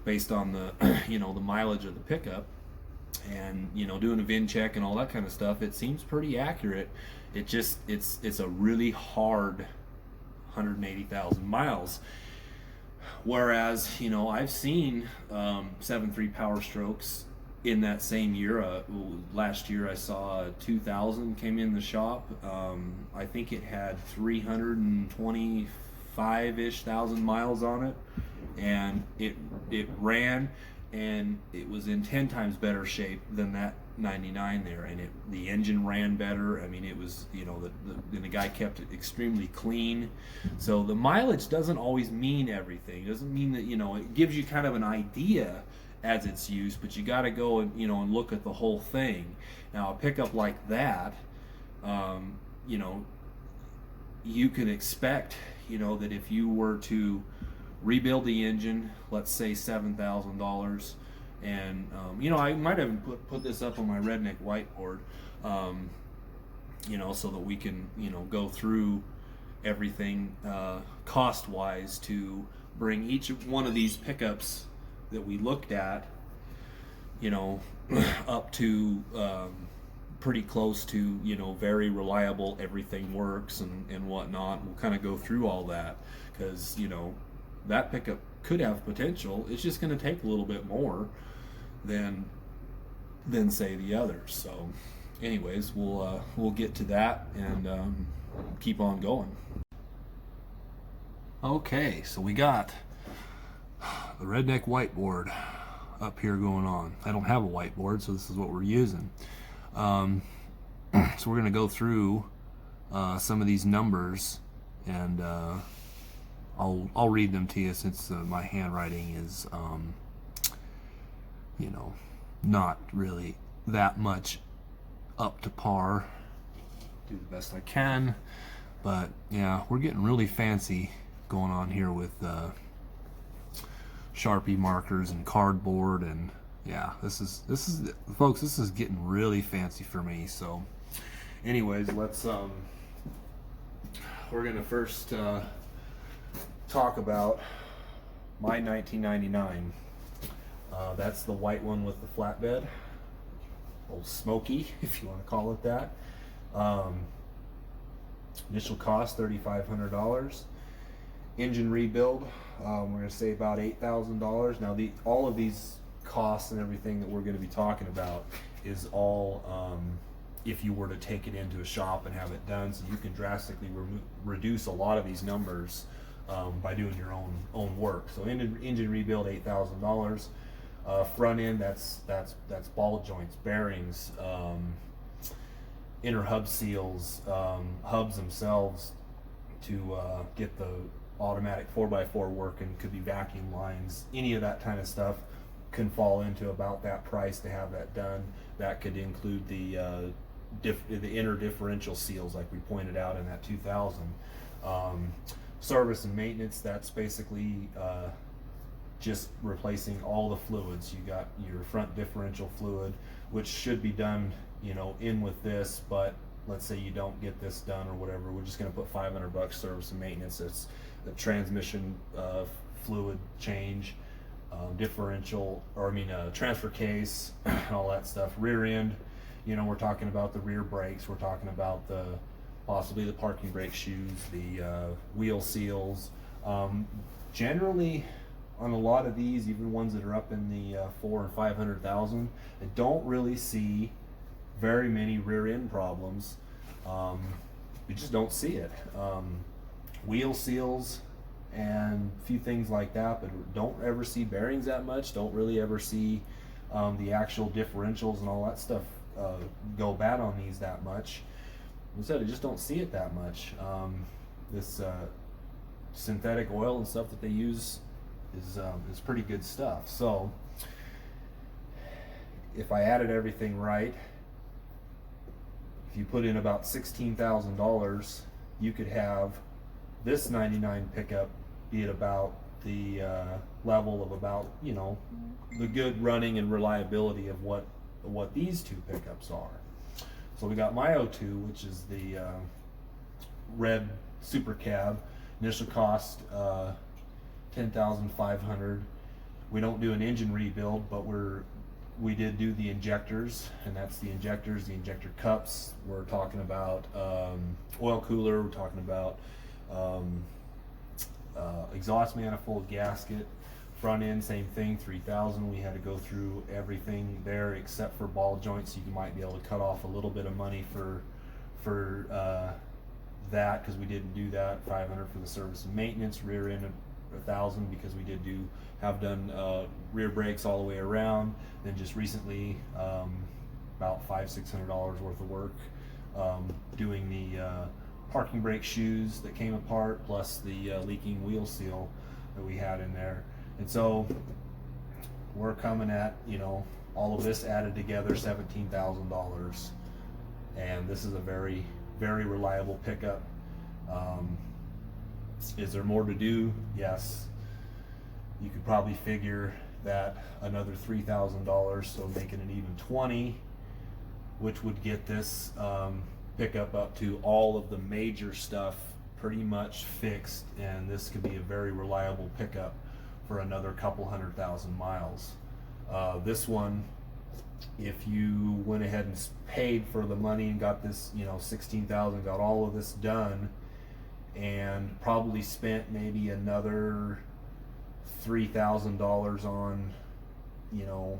Based on the the mileage of the pickup, and doing a VIN check and all that kind of stuff, it seems pretty accurate. It's a really hard 180,000 miles. Whereas I've seen 7.3 Powerstrokes in that same year. Last year I saw 2000 came in the shop. I think it had 325-ish thousand miles on it, and it ran, and it was in 10 times better shape than that 99 there, and the engine ran better. It was the guy kept it extremely clean. So the mileage doesn't always mean everything. It doesn't mean that it gives you kind of an idea as it's used, but you got to go and and look at the whole thing. Now a pickup like that, you can expect that if you were to rebuild the engine, let's say $7,000, and I might have put this up on my redneck whiteboard, so that we can go through everything cost wise to bring each one of these pickups that we looked at up to pretty close to very reliable, everything works and whatnot. We'll kind of go through all that, because that pickup could have potential. It's just going to take a little bit more than say the others. So anyways, we'll get to that and keep on going. Okay, so we got the redneck whiteboard up here going on. I don't have a whiteboard, so this is what we're using. So we're going to go through some of these numbers, and I'll read them to you, since my handwriting is not really that much up to par. Do the best I can, but yeah, we're getting really fancy going on here with Sharpie markers and cardboard, and yeah, this is folks, this is getting really fancy for me. So anyways, let's we're gonna first talk about my 1999. That's the white one with the flatbed, old Smoky, if you want to call it that. Initial cost $3,500. Engine rebuild, we're going to say about $8,000. Now all of these costs and everything that we're going to be talking about is all if you were to take it into a shop and have it done. So you can drastically reduce a lot of these numbers by doing your own work. So engine rebuild, $8,000. Front end, that's ball joints, bearings, inner hub seals, hubs themselves to get automatic 4x4 work, and could be vacuum lines, any of that kind of stuff can fall into about that price to have that done. That could include the inner differential seals, like we pointed out in that 2000. Service and maintenance, that's basically just replacing all the fluids. You got your front differential fluid, which should be done, you know, in with this, but let's say you don't get this done or whatever, we're just going to put $500 service and maintenance. It's the transmission fluid change, differential, or I mean transfer case, all that stuff. Rear end, you know, we're talking about the rear brakes, we're talking about the possibly the parking brake shoes, the wheel seals. Generally, on a lot of these, even ones that are up in the 400,000 and 500,000, I don't really see very many rear end problems. You just don't see it. Wheel seals and a few things like that, but don't ever see bearings that much. Don't really ever see the actual differentials and all that stuff go bad on these that much. Instead, I just don't see it that much. This synthetic oil and stuff that they use is pretty good stuff. So if I added everything right, if you put in about $16,000, you could have this 99 pickup be at about the level of about, you know, the good running and reliability of what these two pickups are. So we got my O2, which is the red super cab. Initial cost $10,500. We don't do an engine rebuild, but we did do the injectors, and that's the injectors, the injector cups. We're talking about oil cooler. We're talking about exhaust manifold, gasket, front end, same thing, 3,000. We had to go through everything there except for ball joints. You might be able to cut off a little bit of money for that, because we didn't do that. 500 for the service and maintenance. Rear end 1,000 because we did have done rear brakes all the way around. Then just recently about $500-600 worth of work doing the parking brake shoes that came apart, plus the leaking wheel seal that we had in there. And so we're coming at, you know, all of this added together, $17,000. And this is a very, very reliable pickup. Is there more to do? Yes. You could probably figure that another $3,000, so making it even 20, which would get this pickup up to all of the major stuff pretty much fixed, and this could be a very reliable pickup for another couple 100,000 miles. This one, if you went ahead and paid for the money and got this, you know, 16,000, got all of this done, and probably spent maybe another $3,000 on, you know,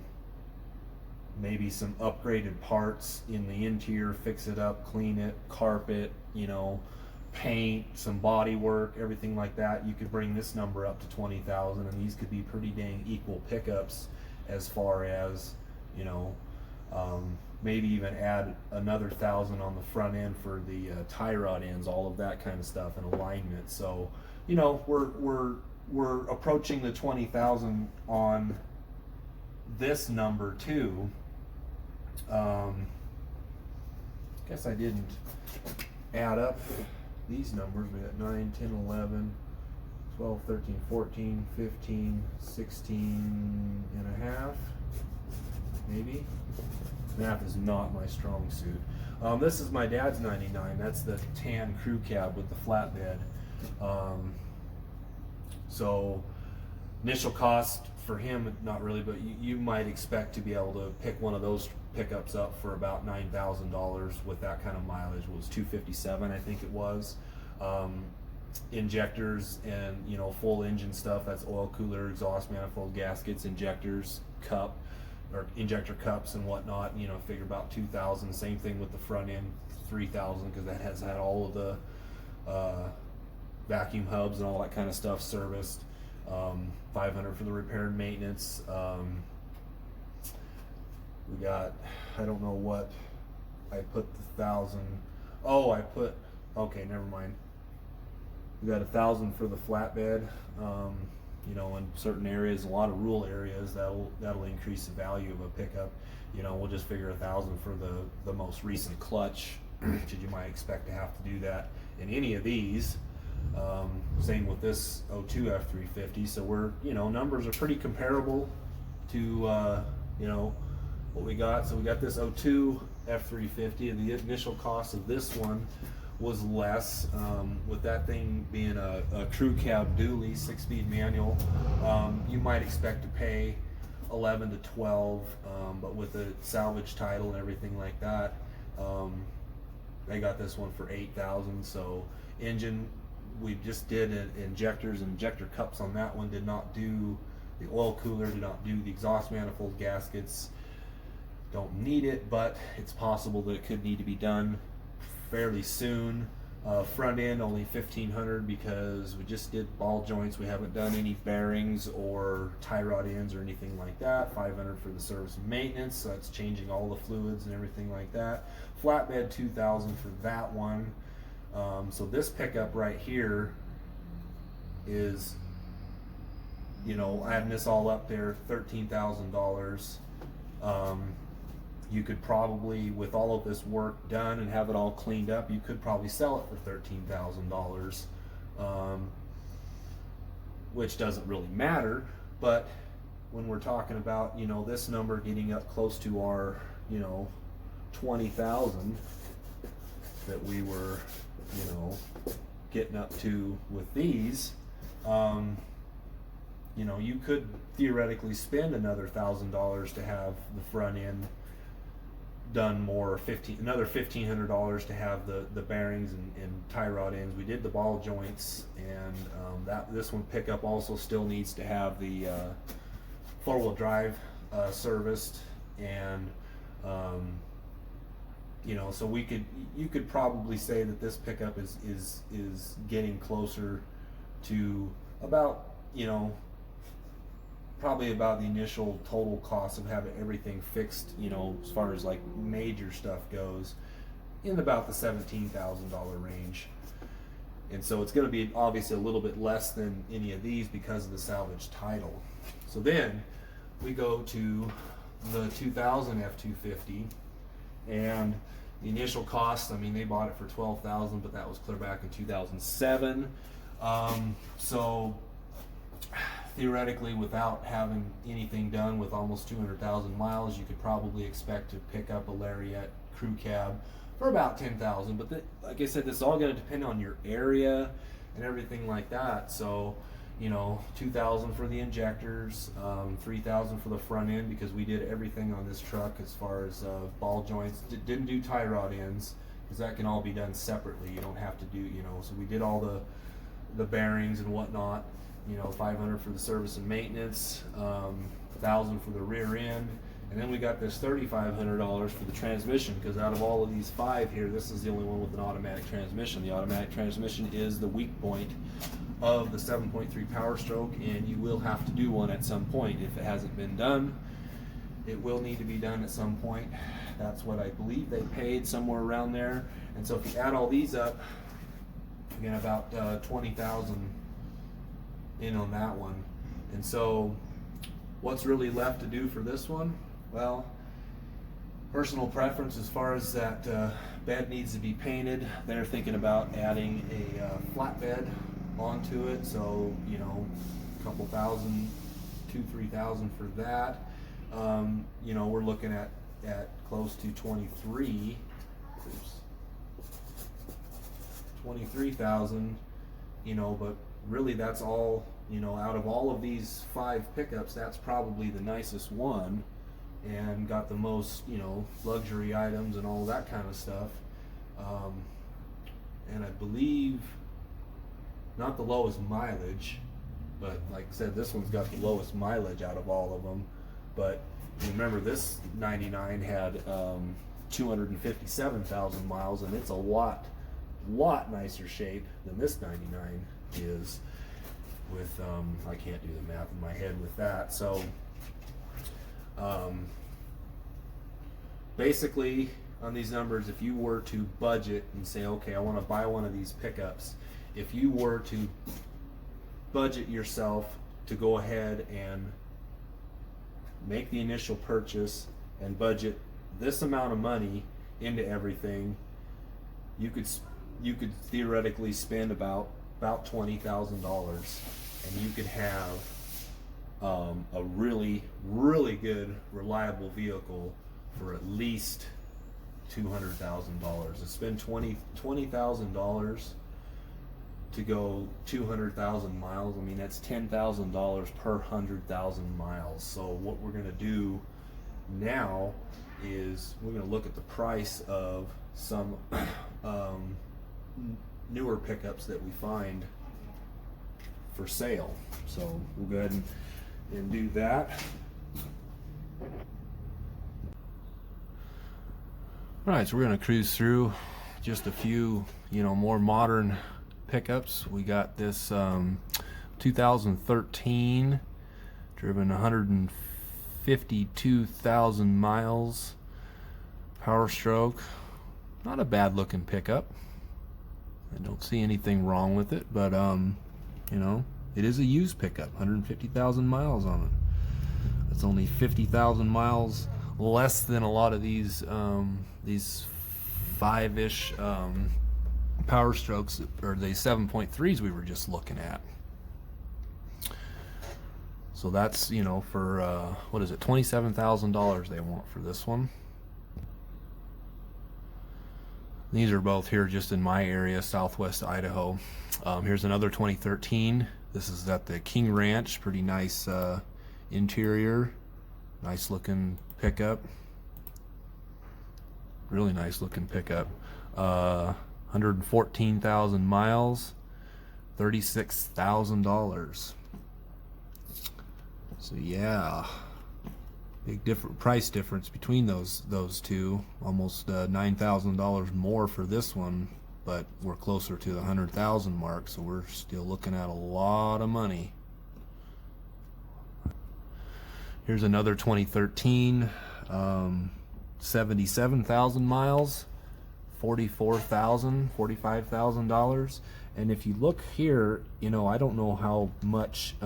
maybe some upgraded parts in the interior, fix it up, clean it, carpet, you know, paint, some body work, everything like that, you could bring this number up to 20,000, and these could be pretty dang equal pickups as far as, you know, maybe even add another 1,000 on the front end for the tie rod ends, all of that kind of stuff, and alignment. So, you know, we're approaching the 20,000 on this number too. Guess I didn't add up these numbers. We got 9, 10, 11, 12, 13, 14, 15, 16 and a half, maybe. Math is not my strong suit. This is my dad's 99. That's the tan crew cab with the flatbed. So initial cost for him, not really, but you might expect to be able to pick one of those pickups up for about $9,000 with that kind of mileage. It was 257, I think it was. Injectors and, you know, full engine stuff, that's oil cooler, exhaust manifold, gaskets, injectors, cup, or injector cups and whatnot, you know, figure about 2,000. Same thing with the front end, 3,000, because that has had all of the vacuum hubs and all that kind of stuff serviced. 500 for the repair and maintenance. We got, I don't know what I put the 1,000. Oh, I put, okay, never mind. We got 1,000 for the flatbed. You know, in certain areas, a lot of rural areas, that'll increase the value of a pickup. You know, we'll just figure 1,000 for the most recent clutch, because you might expect to have to do that in any of these. Same with this 02 F350. So we're, you know, numbers are pretty comparable to you know, what we got. So we got this 02 F350, and the initial cost of this one was less, with that thing being a crew cab dually 6-speed manual. You might expect to pay 11 to 12, but with the salvage title and everything like that, I got this one for 8,000. So engine, we just did injectors and injector cups on that one. Did not do the oil cooler, did not do the exhaust manifold gaskets. Don't need it, but it's possible that it could need to be done fairly soon. Front end only 1,500 because we just did ball joints. We haven't done any bearings or tie rod ends or anything like that. 500 for the service and maintenance, so that's changing all the fluids and everything like that. Flatbed 2,000 for that one. So this pickup right here is, you know, adding this all up there, $13,000. You could probably, with all of this work done and have it all cleaned up, you could probably sell it for $13,000, which doesn't really matter. But when we're talking about, you know, this number getting up close to our, you know, 20,000 that we were, you know, getting up to with these, you know, you could theoretically spend another $1,000 to have the front end done more, another $1,500 to have the bearings and tie rod ends. We did the ball joints, and this one pickup also still needs to have the 4-wheel drive serviced, and you know, so you could probably say that this pickup is getting closer to about, you know, probably about the initial total cost of having everything fixed, you know, as far as like major stuff goes, in about the $17,000 range. And so it's going to be obviously a little bit less than any of these because of the salvage title. So then we go to the 2000 F250, and the initial cost, I mean, they bought it for $12,000, but that was clear back in 2007. So theoretically, without having anything done, with almost 200,000 miles, you could probably expect to pick up a Lariat crew cab for about 10,000. But like I said, this is all going to depend on your area and everything like that. So, you know, 2,000 for the injectors, 3,000 for the front end, because we did everything on this truck as far as ball joints. Didn't do tie rod ends, because that can all be done separately. You don't have to do, you know, so we did all the bearings and whatnot. You know, 500 for the service and maintenance, 1,000 for the rear end, and then we got this $3,500 for the transmission, because out of all of these 5 here, this is the only one with an automatic transmission. The automatic transmission is the weak point of the 7.3 Powerstroke, and you will have to do one at some point. If it hasn't been done, it will need to be done at some point. That's what I believe they paid, somewhere around there. And so if you add all these up, again, about 20,000 in on that one. And so what's really left to do for this one? Well, personal preference as far as that bed needs to be painted. They're thinking about adding a flatbed onto it, so, you know, a couple thousand, 2,000-3,000 for that. You know, we're looking at close to 23,000, you know, but really that's all, you know, out of all of these 5 pickups, that's probably the nicest one and got the most, you know, luxury items and all that kind of stuff. And I believe not the lowest mileage, but like I said, this one's got the lowest mileage out of all of them. But remember, this 99 had 257,000 miles, and it's a lot nicer shape than this 99 is. With I can't do the math in my head with that. So basically, on these numbers, if you were to budget and say, okay, I want to buy one of these pickups, if you were to budget yourself to go ahead and make the initial purchase and budget this amount of money into everything, you could theoretically spend about $20,000, and you could have a really good reliable vehicle for at least $200,000. To spend $20,000 to go 200,000 miles, I mean that's $10,000 per 100,000 miles. So what we're going to do now is we're going to look at the price of some newer pickups that we find for sale. So we'll go ahead and do that. All right, so we're going to cruise through just a few, more modern pickups. We got this 2013, driven 152,000 miles, Powerstroke. Not a bad looking pickup. I don't see anything wrong with it, but it is a used pickup. 150,000 miles on it. That's only 50,000 miles less than a lot of these 5-ish Powerstrokes, or the 7.3s we were just looking at. So that's, for what is it, $27,000 they want for this one. These are both here just in my area, southwest Idaho. Here's another 2013. This is at the King Ranch. Pretty nice interior. Nice looking pickup. Really nice looking pickup. 114,000 miles, $36,000. So yeah, big price difference between those two. Almost $9,000 more for this one, but we're closer to the 100,000 mark, so we're still looking at a lot of money. Here's another 2013, 77,000 miles, $45,000. And if you look here, I don't know how much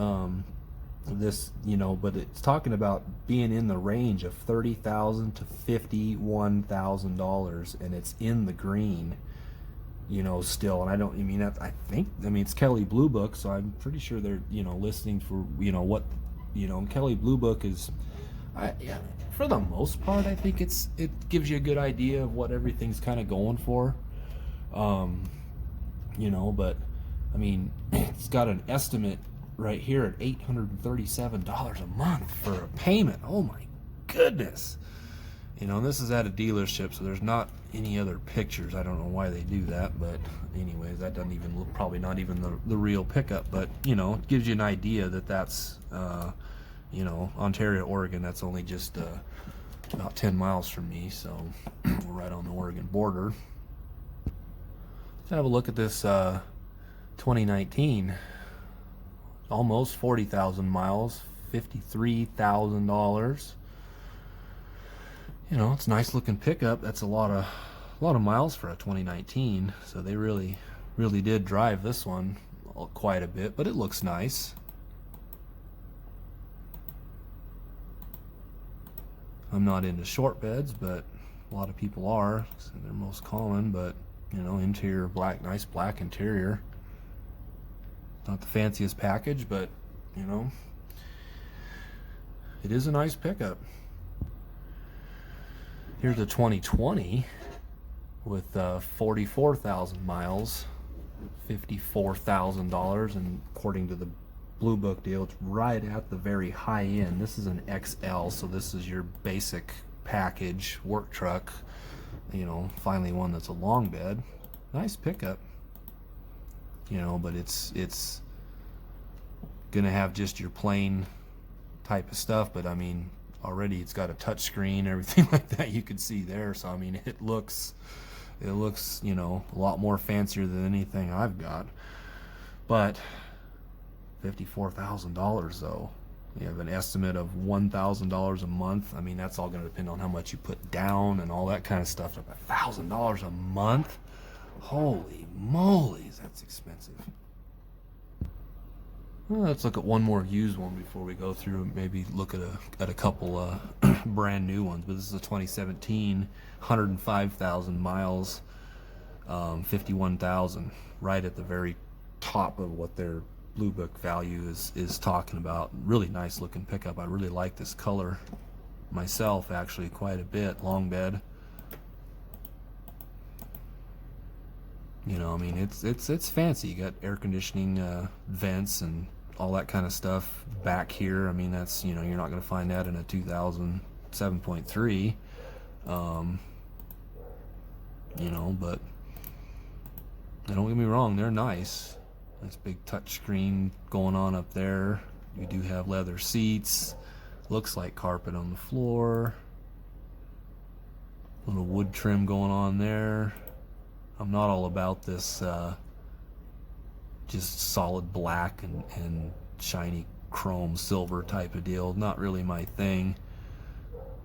this, but it's talking about being in the range of $30,000 to $51,000, and it's in the green, still. And I think it's Kelley Blue Book, so I'm pretty sure they're, listing for, what, Kelley Blue Book is, for the most part, I think it gives you a good idea of what everything's kind of going for. But I mean, it's got an estimate right here at $837 a month for a payment. Oh my goodness. This is at a dealership, so there's not any other pictures. I don't know why they do that, but anyways, that doesn't even look, probably not even the real pickup, but it gives you an idea that that's Ontario, Oregon. That's only just about 10 miles from me, so we're right on the Oregon border. Let's have a look at this 2019. Almost 40,000 miles, $53,000. It's a nice looking pickup. That's a lot of miles for a 2019. So they really did drive this one quite a bit, but it looks nice. I'm not into short beds, but a lot of people are. So they're most common, but interior black, nice black interior. Not the fanciest package, but it is a nice pickup. Here's a 2020 with 44,000 miles, $54,000, and according to the Blue Book deal, it's right at the very high end. This is an XL, so this is your basic package work truck. Finally one that's a long bed. Nice pickup. But it's gonna have just your plain type of stuff, but I mean, already it's got a touch screen, everything like that you can see there. So I mean, it looks a lot more fancier than anything I've got. But $54,000 though. You have an estimate of $1,000 a month. I mean, that's all going to depend on how much you put down and all that kind of stuff. $1,000 a month. Holy moly's, that's expensive. Well, let's look at one more used one before we go through. Maybe look at a couple brand new ones. But this is a 2017, 105,000 miles, 51,000, right at the very top of what their Blue Book value is talking about. Really nice looking pickup. I really like this color myself, actually, quite a bit. Long bed. You know, I mean, it's fancy. You got air conditioning vents and all that kind of stuff back here. I mean, that's, you know, you're not going to find that in a 2007.3. You know, but don't get me wrong, they're nice. Nice big touch screen going on up there. You do have leather seats. Looks like carpet on the floor. Little wood trim going on there. I'm not all about this just solid black and shiny chrome silver type of deal. Not really my thing.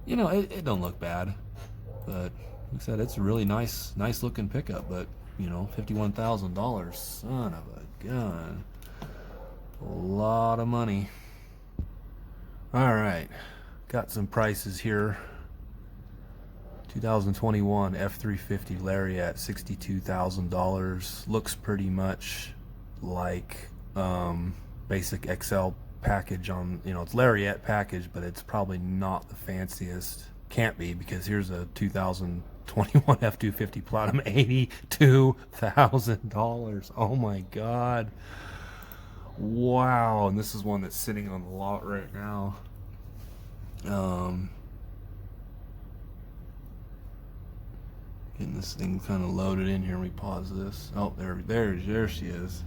You know, it don't look bad, but like I said, it's a really nice looking pickup. But you know, $51,000, son of a gun, a lot of money. All right, got some prices here. 2021 F350 Lariat, $62,000. Looks pretty much like basic XL package on, you know, it's Lariat package, but it's probably not the fanciest. Can't be, because here's a 2021 F250 Platinum, $82,000. Oh my God. Wow. And this is one that's sitting on the lot right now. Getting this thing kind of loaded in here. We pause this. Oh, there she is.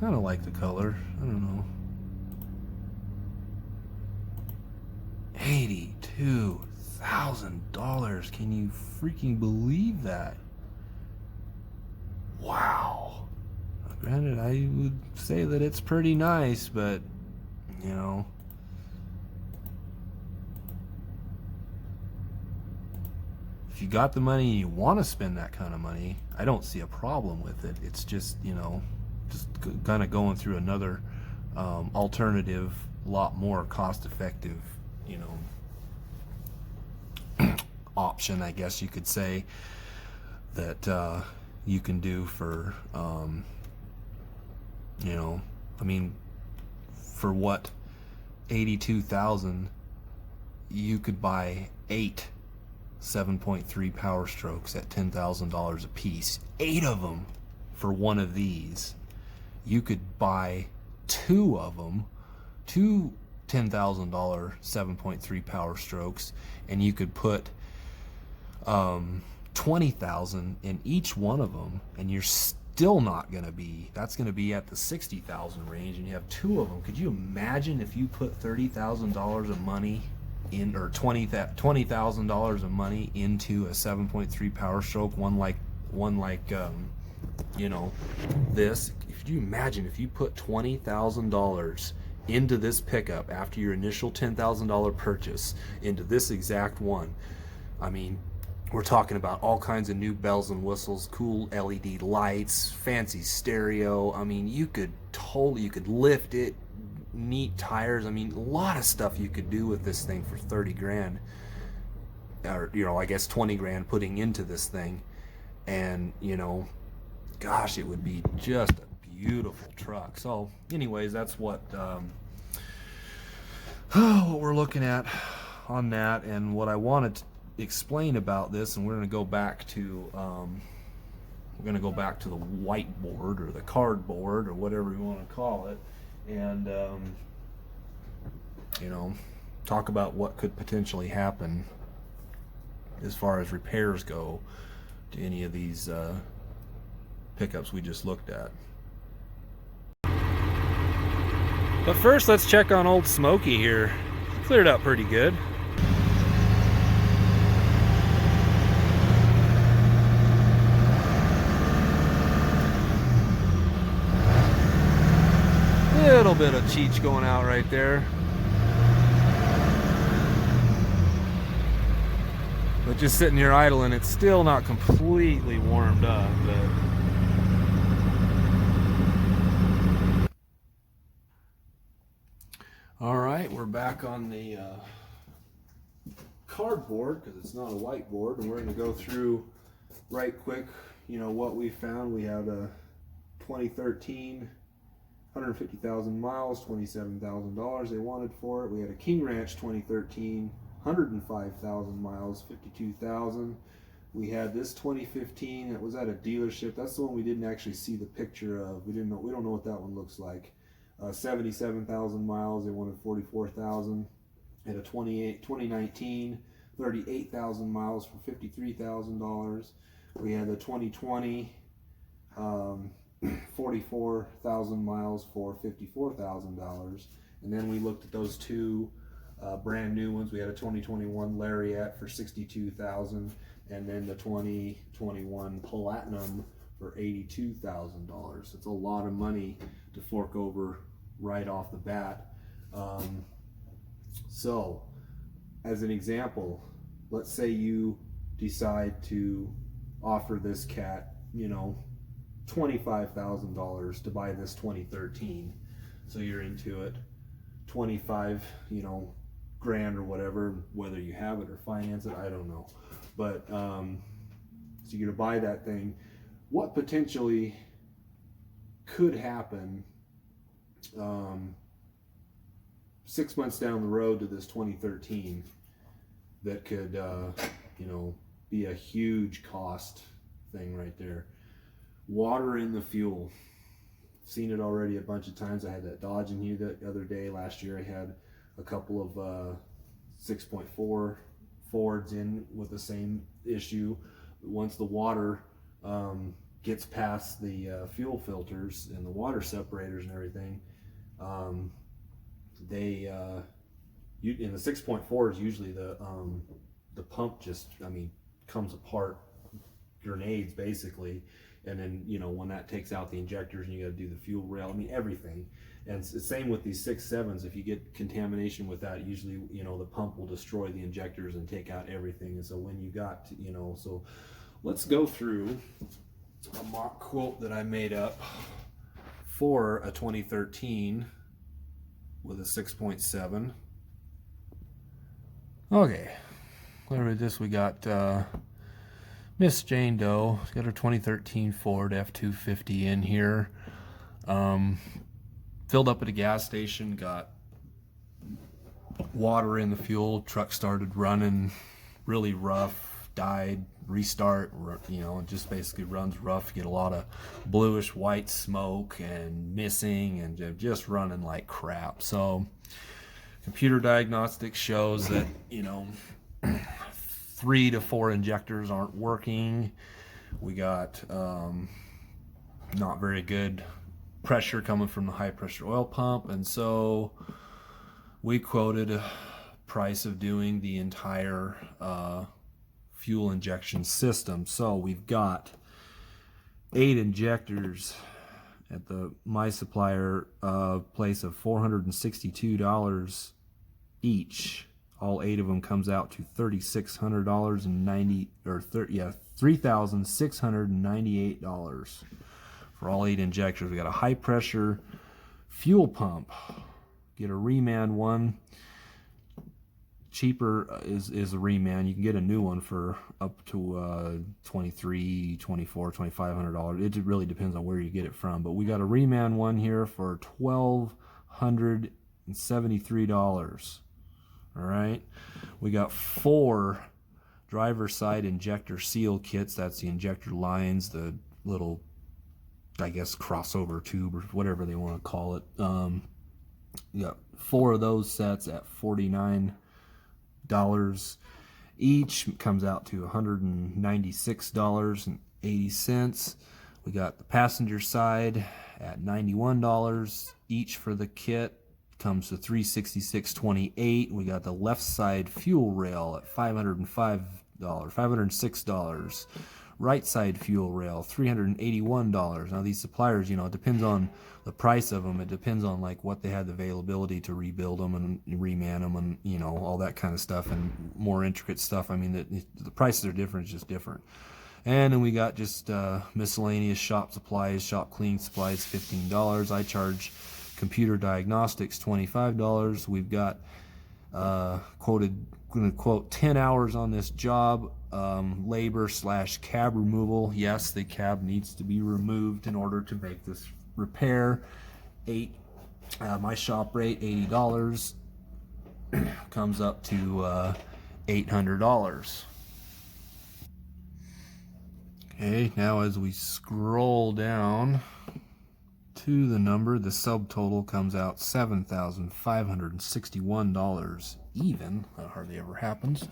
Kind of like the color. I don't know. $82,000. Can you freaking believe that? Wow. Granted, I would say that it's pretty nice, but you know, if you got the money and you want to spend that kind of money, I don't see a problem with it. It's just, you know, just kind of going through another alternative, lot more cost-effective, you know, option, I guess you could say, that you can do for, you know, I mean, for what, 82,000, you could buy 8 7.3 Powerstrokes at $10,000 a piece. 8 of them for one of these. You could buy 2 of them, 2 $10,000 7.3 Powerstrokes, and you could put 20,000 in each one of them, and you're still not going to be, that's going to be at the 60,000 range, and you have 2 of them. Could you imagine if you put $30,000 of money in, or $20,000 of money into a 7.3 Powerstroke, one like you know, this? If you imagine if you put $20,000 into this pickup after your initial $10,000 purchase into this exact one, I mean, we're talking about all kinds of new bells and whistles, cool LED lights, fancy stereo. I mean, you could lift it, neat tires. I mean, a lot of stuff you could do with this thing for 30 grand, or, you know, I guess 20 grand putting into this thing. And, you know, gosh, it would be just a beautiful truck. So anyways, that's what we're looking at on that. And what I wanted to explain about this, and we're going to go back to the whiteboard or the cardboard or whatever you want to call it, and you know, talk about what could potentially happen as far as repairs go to any of these pickups we just looked at. But first, let's check on old Smokey here. Cleared up pretty good. Little bit of cheech going out right there. But just sitting here idling, it's still not completely warmed up. All right, we're back on the cardboard because it's not a whiteboard, and we're going to go through right quick, you know, what we found. We had a 2013, 150,000 miles, $27,000 they wanted for it. We had a King Ranch 2013, 105,000 miles, $52,000. We had this 2015 that was at a dealership. That's the one we didn't actually see the picture of. We don't know what that one looks like. 77,000 miles, they wanted $44,000. And a 2019, 38,000 miles for $53,000. We had the 2020, 44,000 miles for $54,000. And then we looked at those two brand new ones. We had a 2021 Lariat for $62,000, and then the 2021 Platinum for $82,000. It's a lot of money to fork over right off the bat. So, as an example, let's say you decide to offer this cat, you know, $25,000 to buy this 2013. So you're into it. 25, you know, grand or whatever, whether you have it or finance it, I don't know. But so you're gonna buy that thing. What potentially could happen 6 months down the road to this 2013 that could you know, be a huge cost thing right there? Water in the fuel. Seen it already a bunch of times. I had that Dodge in here the other day. Last year I had a couple of 6.4 Fords in with the same issue. Once the water gets past the fuel filters and the water separators and everything, they in the 6.4s usually the pump just, I mean, comes apart, grenades basically. And then, you know, when that takes out the injectors and you got to do the fuel rail, I mean, everything. And it's the same with these 6.7s. If you get contamination with that, usually, you know, the pump will destroy the injectors and take out everything. And so when you got, you know, so let's go through a mock quote that I made up for a 2013 with a 6.7. Okay, clear with this. We got Miss Jane Doe. She's got her 2013 Ford F-250 in here. Filled up at a gas station, got water in the fuel, truck started running really rough, died, restart, you know, it just basically runs rough. You get a lot of bluish white smoke and missing and just running like crap. So computer diagnostics shows that, you know, 3 to 4 injectors aren't working. We got not very good pressure coming from the high pressure oil pump, and so we quoted a price of doing the entire fuel injection system. So we've got 8 injectors at the my supplier place of $462 each. All 8 of them comes out to $3,600 or $3,698 for all 8 injectors. We got a high pressure fuel pump. Get a reman one. Cheaper is a reman. You can get a new one for up to $2,300, $2,400, $2,500. It really depends on where you get it from. But we got a reman one here for $1,273. All right. We got 4 driver side injector seal kits. That's the injector lines, the little, I guess, crossover tube or whatever they want to call it. You got 4 of those sets at $49 each. Comes out to $196.80. We got the passenger side at $91 each for the kit. Comes to $366.28. We got the left side fuel rail at $506. Right side fuel rail, $381. Now these suppliers, you know, it depends on the price of them. It depends on like what they had the availability to rebuild them and reman them and, you know, all that kind of stuff and more intricate stuff. I mean, the prices are different, it's just different. And then we got just miscellaneous shop supplies, shop cleaning supplies, $15. I charge computer diagnostics, $25. We've got going to quote 10 hours on this job, labor / cab removal. Yes, the cab needs to be removed in order to make this repair. My shop rate, $80, comes up to $800. Okay, now as we scroll down to the number, the subtotal comes out $7,561 even. That hardly ever happens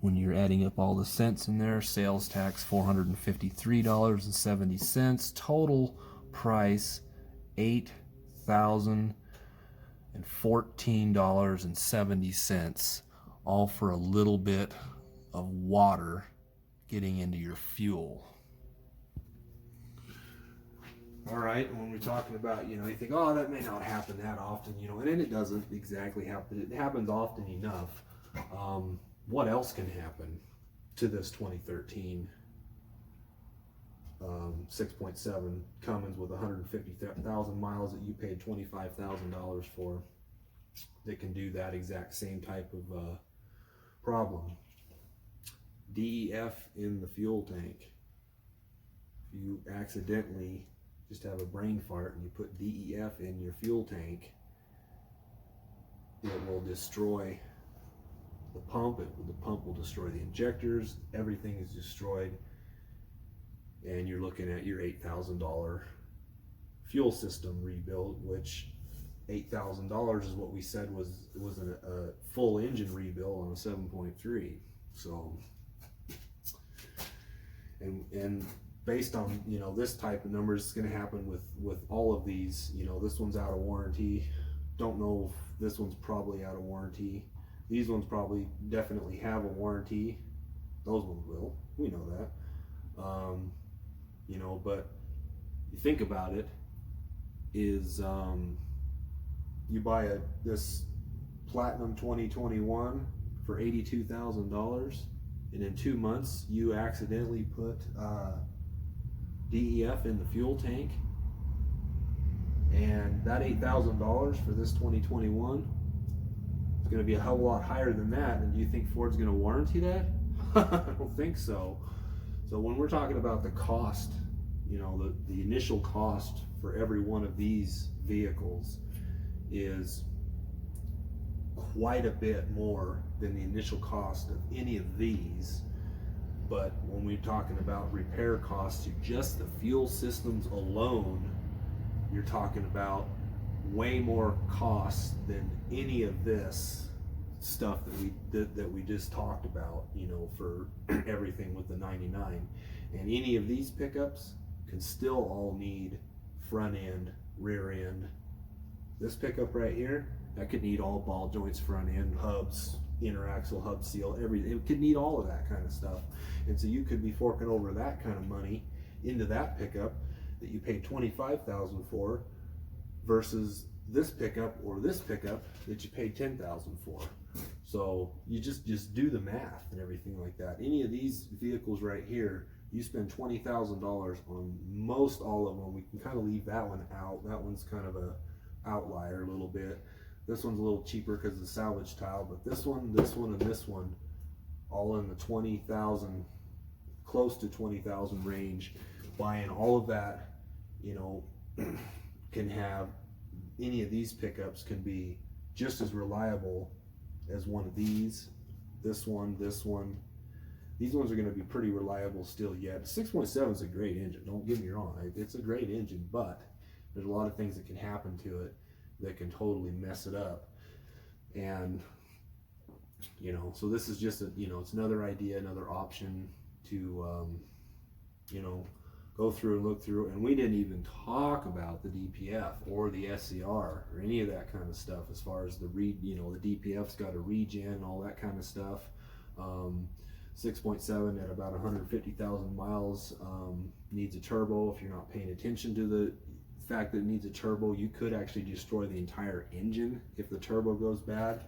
when you're adding up all the cents in there. Sales tax $453.70. Total price $8,014.70, all for a little bit of water getting into your fuel. All right, when we're talking about, you know, you think, oh, that may not happen that often, you know, and then it doesn't exactly happen. It happens often enough. What else can happen to this 2013 6.7 Cummins with 150,000 miles that you paid $25,000 for, that can do that exact same type of problem? DEF in the fuel tank. If you accidentally just have a brain fart and you put DEF in your fuel tank, it will destroy the pump. The pump will destroy the injectors. Everything is destroyed, and you're looking at your $8,000 fuel system rebuild, which $8,000 is what we said was a full engine rebuild on a 7.3. So, and based on, you know, this type of numbers, it's going to happen with all of these. You know, this one's out of warranty. Don't know if this one's probably out of warranty. These ones probably definitely have a warranty. Those ones will. We know that. You know, but you think about it, is you buy this Platinum 2021 for $82,000, and in 2 months you accidentally put DEF in the fuel tank, and that $8,000 for this 2021 is going to be a hell of a lot higher than that. And do you think Ford's going to warranty that? I don't think so. So when we're talking about the cost, you know, the initial cost for every one of these vehicles is quite a bit more than the initial cost of any of these. But when we're talking about repair costs to just the fuel systems alone, you're talking about way more costs than any of this stuff that we just talked about, you know, for everything with the 99. And any of these pickups can still all need front end, rear end. This pickup right here, that could need all ball joints, front end, hubs, interaxle, hub seal, everything. It could need all of that kind of stuff. And so you could be forking over that kind of money into that pickup that you paid $25,000 for, versus this pickup or this pickup that you paid $10,000 for. So you just do the math and everything like that. Any of these vehicles right here, you spend $20,000 on most all of them. We can kind of leave that one out. That one's kind of a outlier a little bit. This one's a little cheaper because of the salvage tile, but this one, and this one, all in the 20,000, close to 20,000 range. Buying all of that, you know, can have, any of these pickups can be just as reliable as one of these. This one. These ones are going to be pretty reliable still yet. 6.7 is a great engine, don't get me wrong. It's a great engine, but there's a lot of things that can happen to it that can totally mess it up. And, you know, so this is just you know, it's another idea, another option to, you know, go through and look through. And we didn't even talk about the DPF or the SCR or any of that kind of stuff, as far as the you know, the DPF's got a regen, all that kind of stuff. 6.7 at about 150,000 miles needs a turbo. If you're not paying attention to the fact that it needs a turbo, you could actually destroy the entire engine if the turbo goes bad.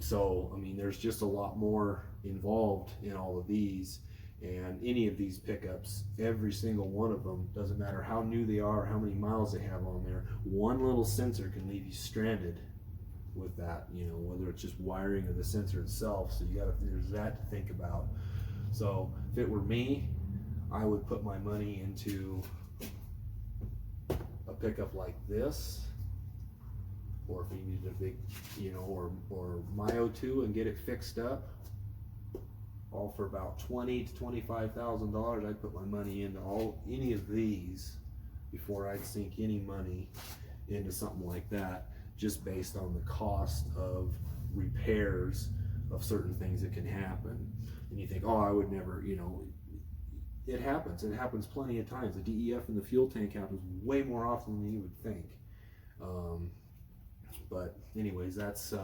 So, I mean, there's just a lot more involved in all of these, and any of these pickups, every single one of them, doesn't matter how new they are, how many miles they have on there, one little sensor can leave you stranded with that, you know, whether it's just wiring or the sensor itself. So there's that to think about. So if it were me, I would put my money into a pickup like this, or if you needed a big, you know, or my O2 and get it fixed up, all for about $20,000 to $25,000. I'd put my money into any of these before I'd sink any money into something like that, just based on the cost of repairs of certain things that can happen. And you think, oh, I would never, you know, it happens. It happens plenty of times. The DEF in the fuel tank happens way more often than you would think. But anyways, that's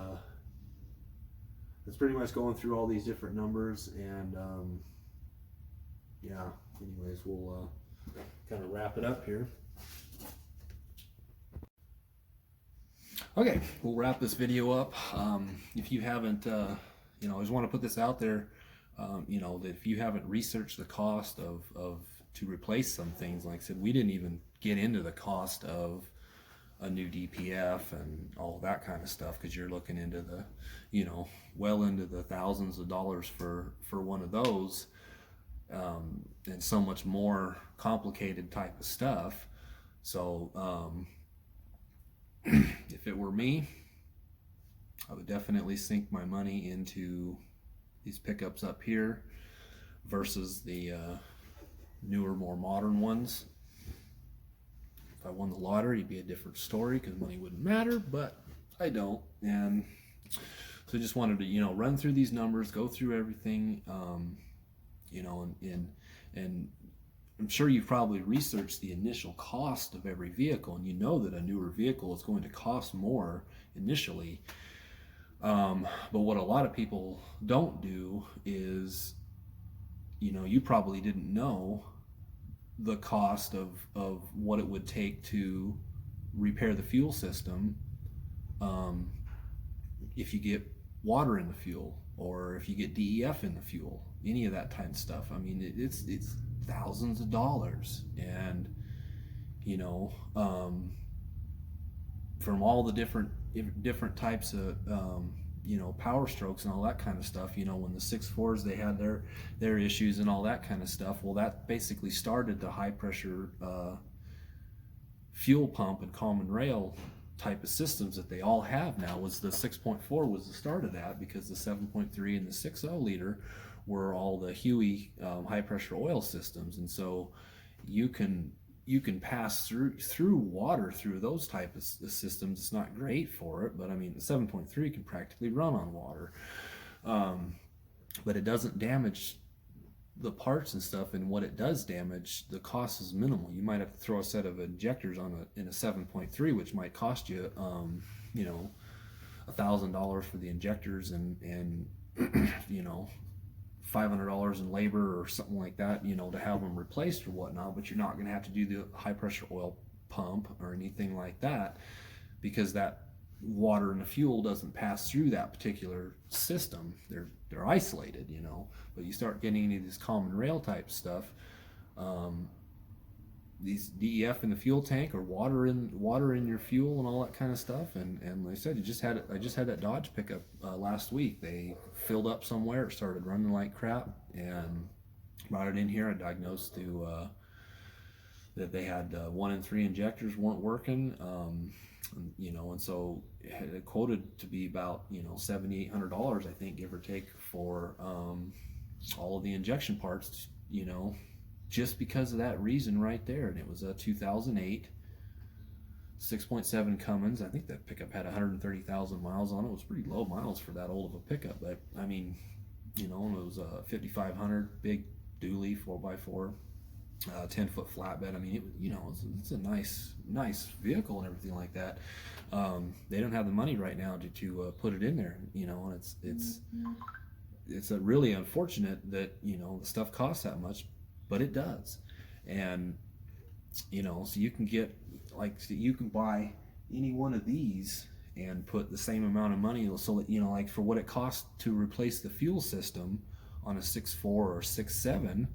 pretty much going through all these different numbers, and yeah, anyways, we'll kind of wrap it up here. Okay, we'll wrap this video up. If you haven't, you know, I just want to put this out there, you know, that if you haven't researched the cost of to replace some things, like I said, we didn't even get into the cost of a new DPF and all that kind of stuff, because you're looking into the, you know, well into the thousands of dollars for one of those, and so much more complicated type of stuff. So if it were me, I would definitely sink my money into these pickups up here versus the newer, more modern ones. If I won the lottery, it'd be a different story because money wouldn't matter, but I don't. And so I just wanted to, you know, run through these numbers, go through everything, you know, and I'm sure you've probably researched the initial cost of every vehicle, and you know that a newer vehicle is going to cost more initially. But what a lot of people don't do is, you know, you probably didn't know the cost of what it would take to repair the fuel system if you get water in the fuel, or if you get DEF in the fuel, any of that type of stuff. I mean, it's thousands of dollars, and you know, from all the different types of you know, Powerstrokes and all that kind of stuff. You know, when the 6.4s, they had their issues and all that kind of stuff. Well, that basically started the high pressure fuel pump and common rail type of systems that they all have now. Was the 6.4 was the start of that, because the 7.3 and the 6.0 liter were all the Huey high pressure oil systems. And so you can pass through water through those type of systems. It's not great for it, but I mean, the 7.3 can practically run on water, but it doesn't damage the parts and stuff. And what it does damage, the cost is minimal. You might have to throw a set of injectors in a 7.3, which might cost you, you know, $1,000 for the injectors, and you know, $500 in labor or something like that, you know, to have them replaced or whatnot. But you're not going to have to do the high pressure oil pump or anything like that, because that water and the fuel doesn't pass through that particular system. They're isolated, you know. But you start getting into this common rail type stuff, these DEF in the fuel tank, or water in your fuel and all that kind of stuff. And like I said, I just had that Dodge pickup last week. They filled up somewhere, it started running like crap, and brought it in here. I diagnosed that they had 1 in 3 injectors weren't working, you know, and so it quoted to be about, you know, $7,800, I think, give or take, for all of the injection parts, you know, just because of that reason right there. And it was a 2008 6.7 Cummins. I think that pickup had 130,000 miles on it. It was pretty low miles for that old of a pickup, but I mean, you know, it was a 5500 big dually 4x4. 10-foot flatbed. I mean, it's a nice vehicle and everything like that. They don't have the money right now to put it in there, and it's a really unfortunate that the stuff costs that much, but it does. And so you can get, you can buy any one of these and put the same amount of money, so that like for what it costs to replace the fuel system on a 6.4 or 6.7,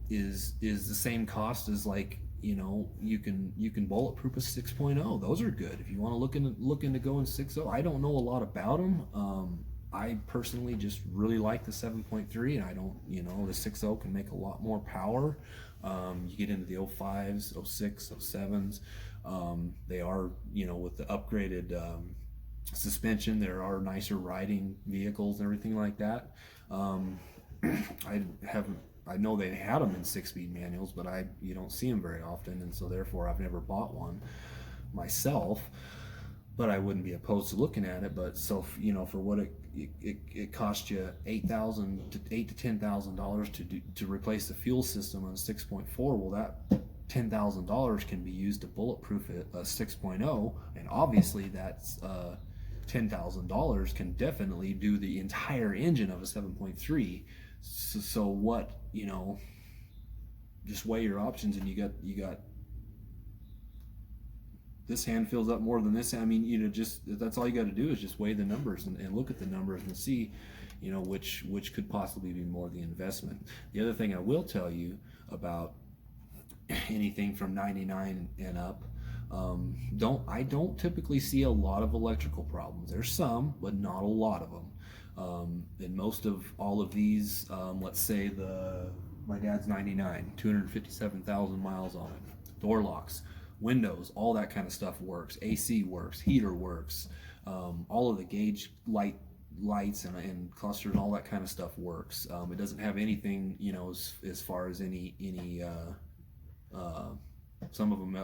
is the same cost as you can bulletproof a 6.0. Those are good if you want to look into going 6.0. I don't know a lot about them. I personally just really like the 7.3, and I don't, the 6.0 can make a lot more power. You get into the 05s, 06, 07s. They are, with the upgraded suspension, there are nicer riding vehicles and everything like that. I know they had them in 6-speed manuals, but you don't see them very often, and so therefore I've never bought one myself. But I wouldn't be opposed to looking at it. But so for what it costs you $8,000 to $10,000 to replace the fuel system on a 6.4. Well, that $10,000 can be used to bulletproof a 6.0, and obviously that's $10,000 can definitely do the entire engine of a 7.3. So what, just weigh your options, and you got this hand fills up more than this hand. I mean, just that's all you got to do is just weigh the numbers and look at the numbers and see, which could possibly be more the investment. The other thing I will tell you about anything from 99 and up, I don't typically see a lot of electrical problems. There's some, but not a lot of them. And most of all of these, let's say my dad's 99, 257,000 miles on it. Door locks, windows, all that kind of stuff works. AC works, heater works, all of the gauge lights and clusters and all that kind of stuff works. It doesn't have anything, as far as any some of them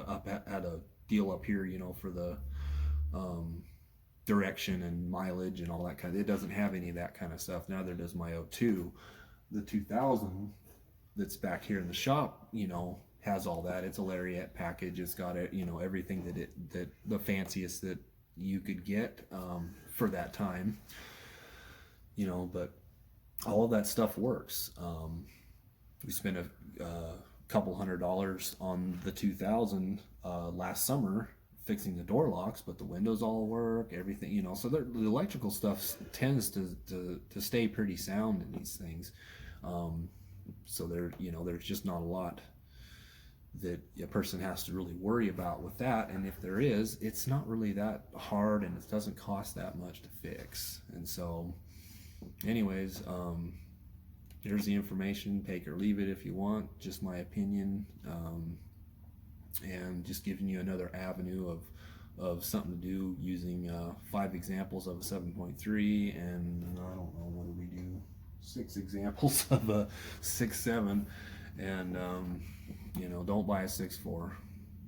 had a deal up here, for the direction and mileage and all that kind of. It doesn't have any of that kind of stuff. Neither does my 02. The 2000 that's back here in the shop, has all that. It's a lariat package. It's got it, everything that the fanciest that you could get for that time, but all of that stuff works. We spent a couple $100 on the 2000 last summer fixing the door locks, but the windows all work, everything, so the electrical stuff tends to stay pretty sound in these things. So there's just not a lot that a person has to really worry about with that, and if there is, it's not really that hard, and it doesn't cost that much to fix. And so anyways, there's the information. Take or leave it if you want, just my opinion, and just giving you another avenue of something to do using 5 examples of a 7.3, and I don't know, what do we do, 6 examples of a 6.7, and don't buy a 6.4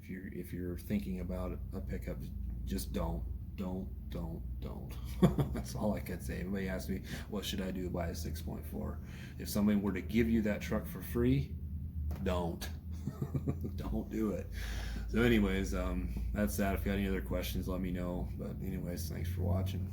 if you're thinking about a pickup. Just don't. That's all I can say. Everybody asks me, what should I do to buy a 6.4? If somebody were to give you that truck for free, don't do it. So anyways, that's that. If you got any other questions, let me know. But anyways, thanks for watching.